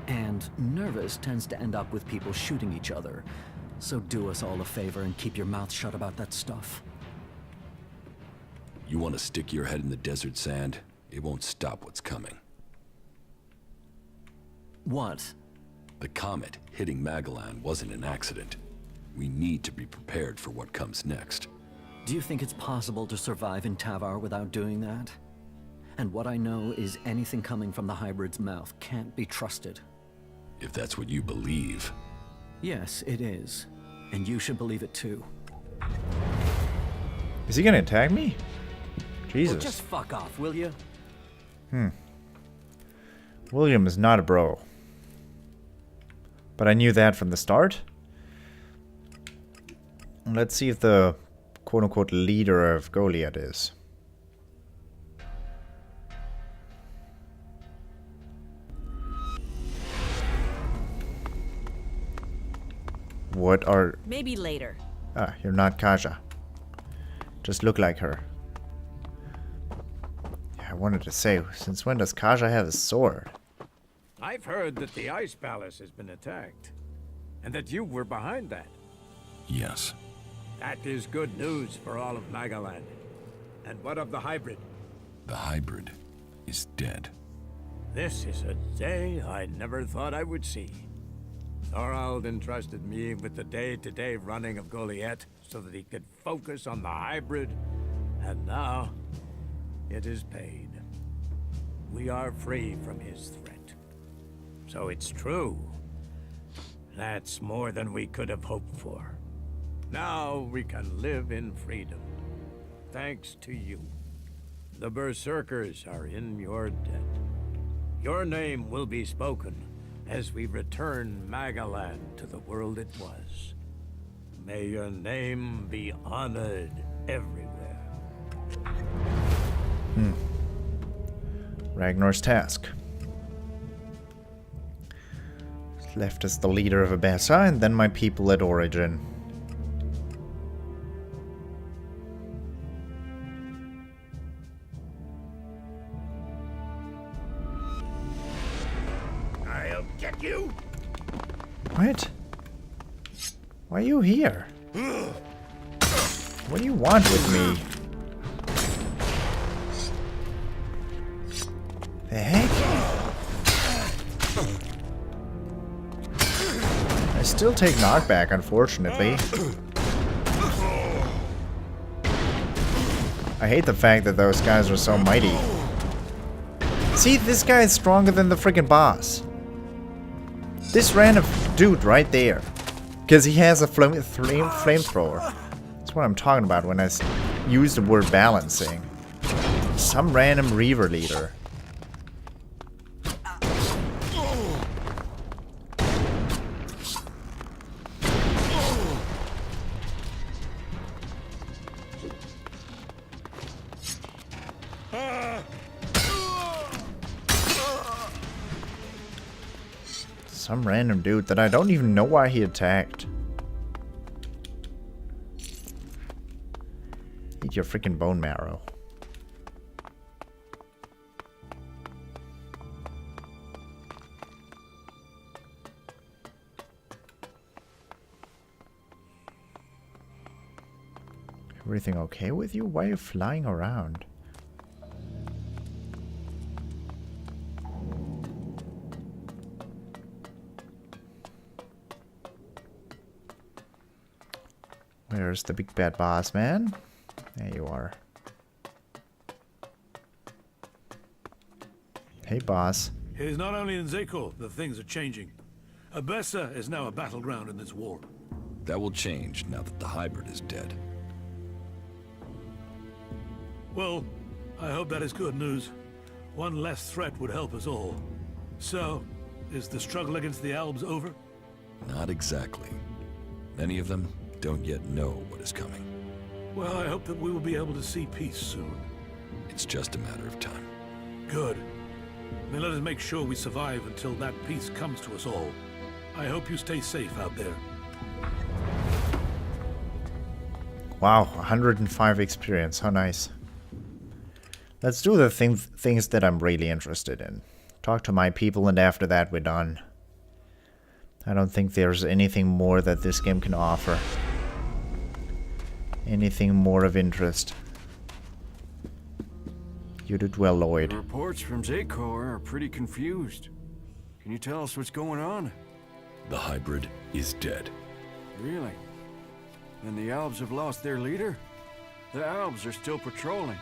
And nervous tends to end up with people shooting each other. So do us all a favor and keep your mouth shut about that stuff. You want to stick your head in the desert sand? It won't stop what's coming. What? The comet hitting Magalan wasn't an accident. We need to be prepared for what comes next. Do you think it's possible to survive in Tavar without doing that? And what I know is anything coming from the hybrid's mouth can't be trusted. If that's what you believe. Yes, it is. And you should believe it too. Is he gonna attack me? Jesus. Well, just fuck off, will you? William is not a bro. But I knew that from the start. Let's see if the quote-unquote leader of Goliath is. What are... Maybe later. Ah, you're not Kaja. Just look like her. Yeah, I wanted to say, since when does Kaja have a sword? I've heard that the Ice Palace has been attacked, and that you were behind that. Yes. That is good news for all of Magalan. And what of the hybrid? The hybrid is dead. This is a day I never thought I would see. Thorald entrusted me with the day-to-day running of Goliath so that he could focus on the hybrid, and now it is paid. We are free from his threat. So it's true. That's more than we could have hoped for. Now we can live in freedom. Thanks to you. The Berserkers are in your debt. Your name will be spoken as we return Magalan to the world it was. May your name be honored everywhere. Ragnar's task. Left as the leader of Abessa, and then my people at Origin. I'll get you! What? Why are you here? What do you want with me? The heck? I still take knockback, unfortunately. I hate the fact that those guys are so mighty. See, this guy is stronger than the freaking boss. This random dude right there. Because he has a flamethrower. That's what I'm talking about when I use the word balancing. Some random Reaver leader. Some random dude that I don't even know why he attacked. Eat your freaking bone marrow. Everything okay with you? Why are you flying around? Where's the big bad boss, man? There you are. Hey, boss. It is not only in Zeko that things are changing. Abessa is now a battleground in this war. That will change now that the hybrid is dead. Well, I hope that is good news. One less threat would help us all. So, is the struggle against the Albs over? Not exactly. Many of them don't yet know what is coming. Well, I hope that we will be able to see peace soon. It's just a matter of time. Good. Then let us make sure we survive until that peace comes to us all. I hope you stay safe out there. Wow, 105 experience. How nice. Let's do the things that I'm really interested in. Talk to my people, and after that we're done. I don't think there's anything more that this game can offer. Anything more of interest. You did well, Lloyd. The reports from Zakor are pretty confused. Can you tell us what's going on? The hybrid is dead. Really? Then the Albs have lost their leader? The Albs are still patrolling.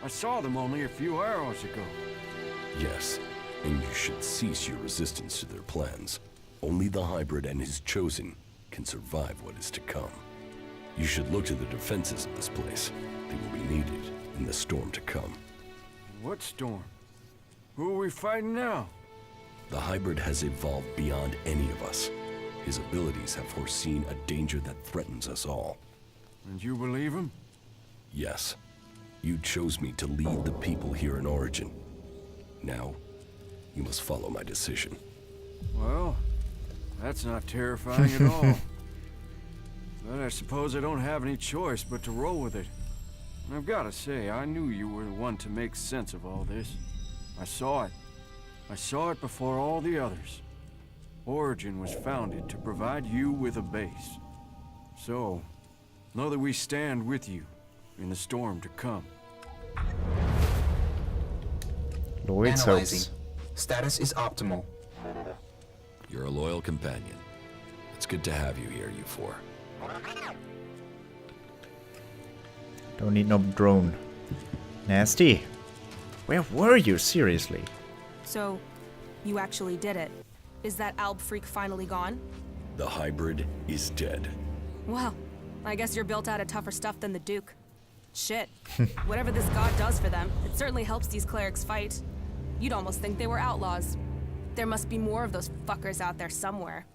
I saw them only a few hours ago. Yes, and you should cease your resistance to their plans. Only the hybrid and his chosen can survive what is to come. You should look to the defenses of this place. They will be needed in the storm to come. What storm? Who are we fighting now? The hybrid has evolved beyond any of us. His abilities have foreseen a danger that threatens us all. And you believe him? Yes. You chose me to lead the people here in Origin. Now, you must follow my decision. Well, that's not terrifying at all. But I suppose I don't have any choice but to roll with it. And I've got to say, I knew you were the one to make sense of all this. I saw it. I saw it before all the others. Origin was founded to provide you with a base. So, know that we stand with you in the storm to come. Lloyd's hopes. Status is optimal. You're a loyal companion. It's good to have you here, you four. Don't need no drone. Nasty. Where were you, seriously? So, you actually did it. Is that Alb freak finally gone? The hybrid is dead. Well, I guess you're built out of tougher stuff than the Duke. Shit. Whatever this god does for them, it certainly helps these clerics fight. You'd almost think they were outlaws. There must be more of those fuckers out there somewhere.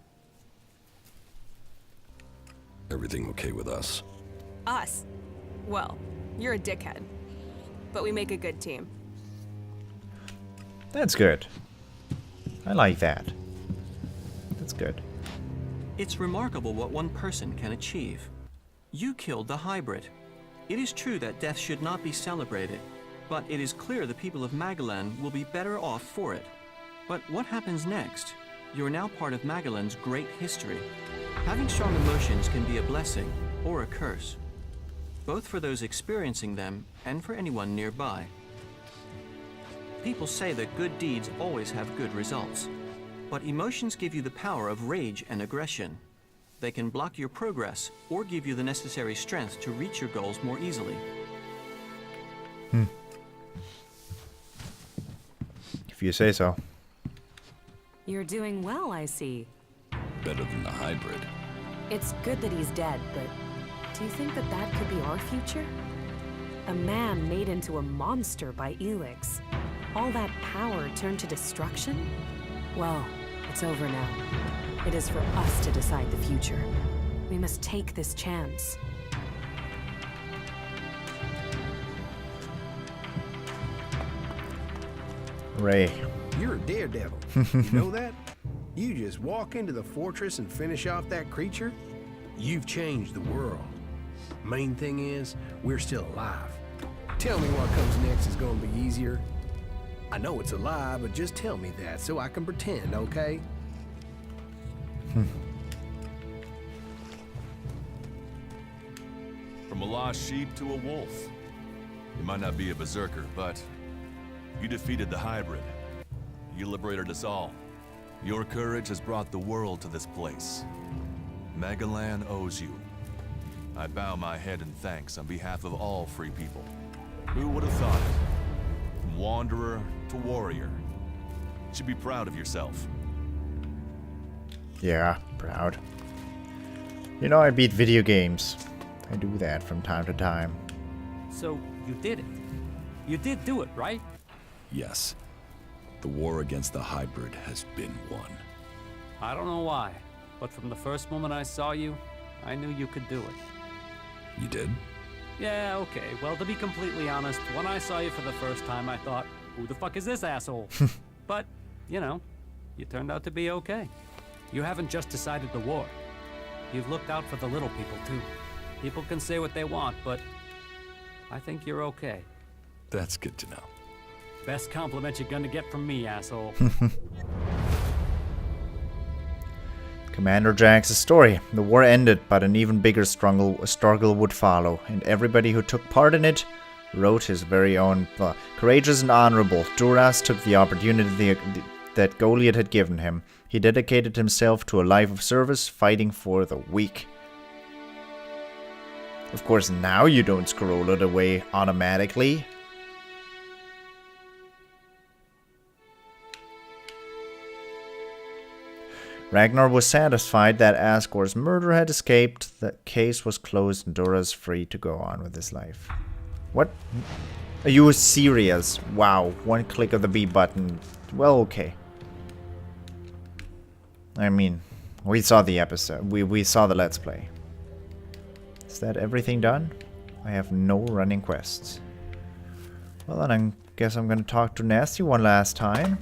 Everything okay with us? Us? Well, you're a dickhead. But we make a good team. That's good. I like that. That's good. It's remarkable what one person can achieve. You killed the hybrid. It is true that death should not be celebrated, but it is clear the people of Magalan will be better off for it. But what happens next? You are now part of Magalan's great history. Having strong emotions can be a blessing or a curse, both for those experiencing them and for anyone nearby. People say that good deeds always have good results, but emotions give you the power of rage and aggression. They can block your progress or give you the necessary strength to reach your goals more easily. If you say so. You're doing well, I see. better than the hybrid. It's good that he's dead, but do you think that that could be our future? A man made into a monster by Elex. All that power turned to destruction? Well, it's over now. It is for us to decide the future. We must take this chance. Ray. You're a daredevil. You know that? You just walk into the fortress and finish off that creature? You've changed the world. Main thing is, we're still alive. Tell me what comes next is gonna be easier. I know it's a lie, but just tell me that so I can pretend, okay? From a lost sheep to a wolf. You might not be a berserker, but you defeated the hybrid. You liberated us all. Your courage has brought the world to this place. Magalan owes you. I bow my head in thanks on behalf of all free people. Who would have thought it? From wanderer to warrior. You should be proud of yourself. Yeah, proud. You know, I beat video games. I do that from time to time. So, you did it. You did do it, right? Yes. The war against the hybrid has been won. I don't know why, but from the first moment I saw you, I knew you could do it. You did? Yeah, okay. Well, to be completely honest, when I saw you for the first time, I thought, who the fuck is this asshole? But, you know, you turned out to be okay. You haven't just decided the war. You've looked out for the little people, too. People can say what they want, but I think you're okay. That's good to know. Best compliment you're gonna get from me, asshole. Commander Jax's story. The war ended, but an even bigger struggle would follow, and everybody who took part in it wrote his very own. Courageous and honorable, Duras took the opportunity that Goliath had given him. He dedicated himself to a life of service, fighting for the weak. Of course, now you don't scroll it away automatically. Ragnar was satisfied that Asgore's murder had escaped, the case was closed, and Duras free to go on with his life. What? Are you serious? Wow, one click of the B button. Well, okay. I mean, we saw the episode. We saw the Let's Play. Is that everything done? I have no running quests. Well, then I guess I'm gonna talk to Nasty one last time.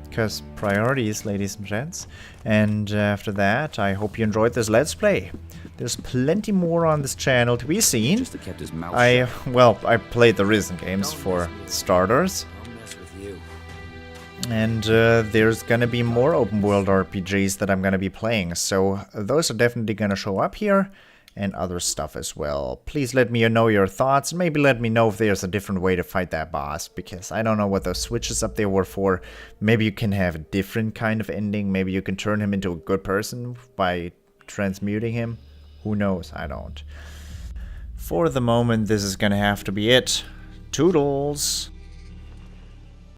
Because priorities, ladies and gents. And after that, I hope you enjoyed this Let's Play. There's plenty more on this channel to be seen. Just kept his mouth shut. Well, I played the Risen games for starters. I'll mess with you. And there's gonna be more open world RPGs that I'm gonna be playing. So those are definitely gonna show up here. And other stuff as well. Please let me know your thoughts, and maybe let me know if there's a different way to fight that boss, because I don't know what those switches up there were for. Maybe you can have a different kind of ending. Maybe you can turn him into a good person by transmuting him. Who knows? I don't. For the moment, this is gonna have to be it. Toodles!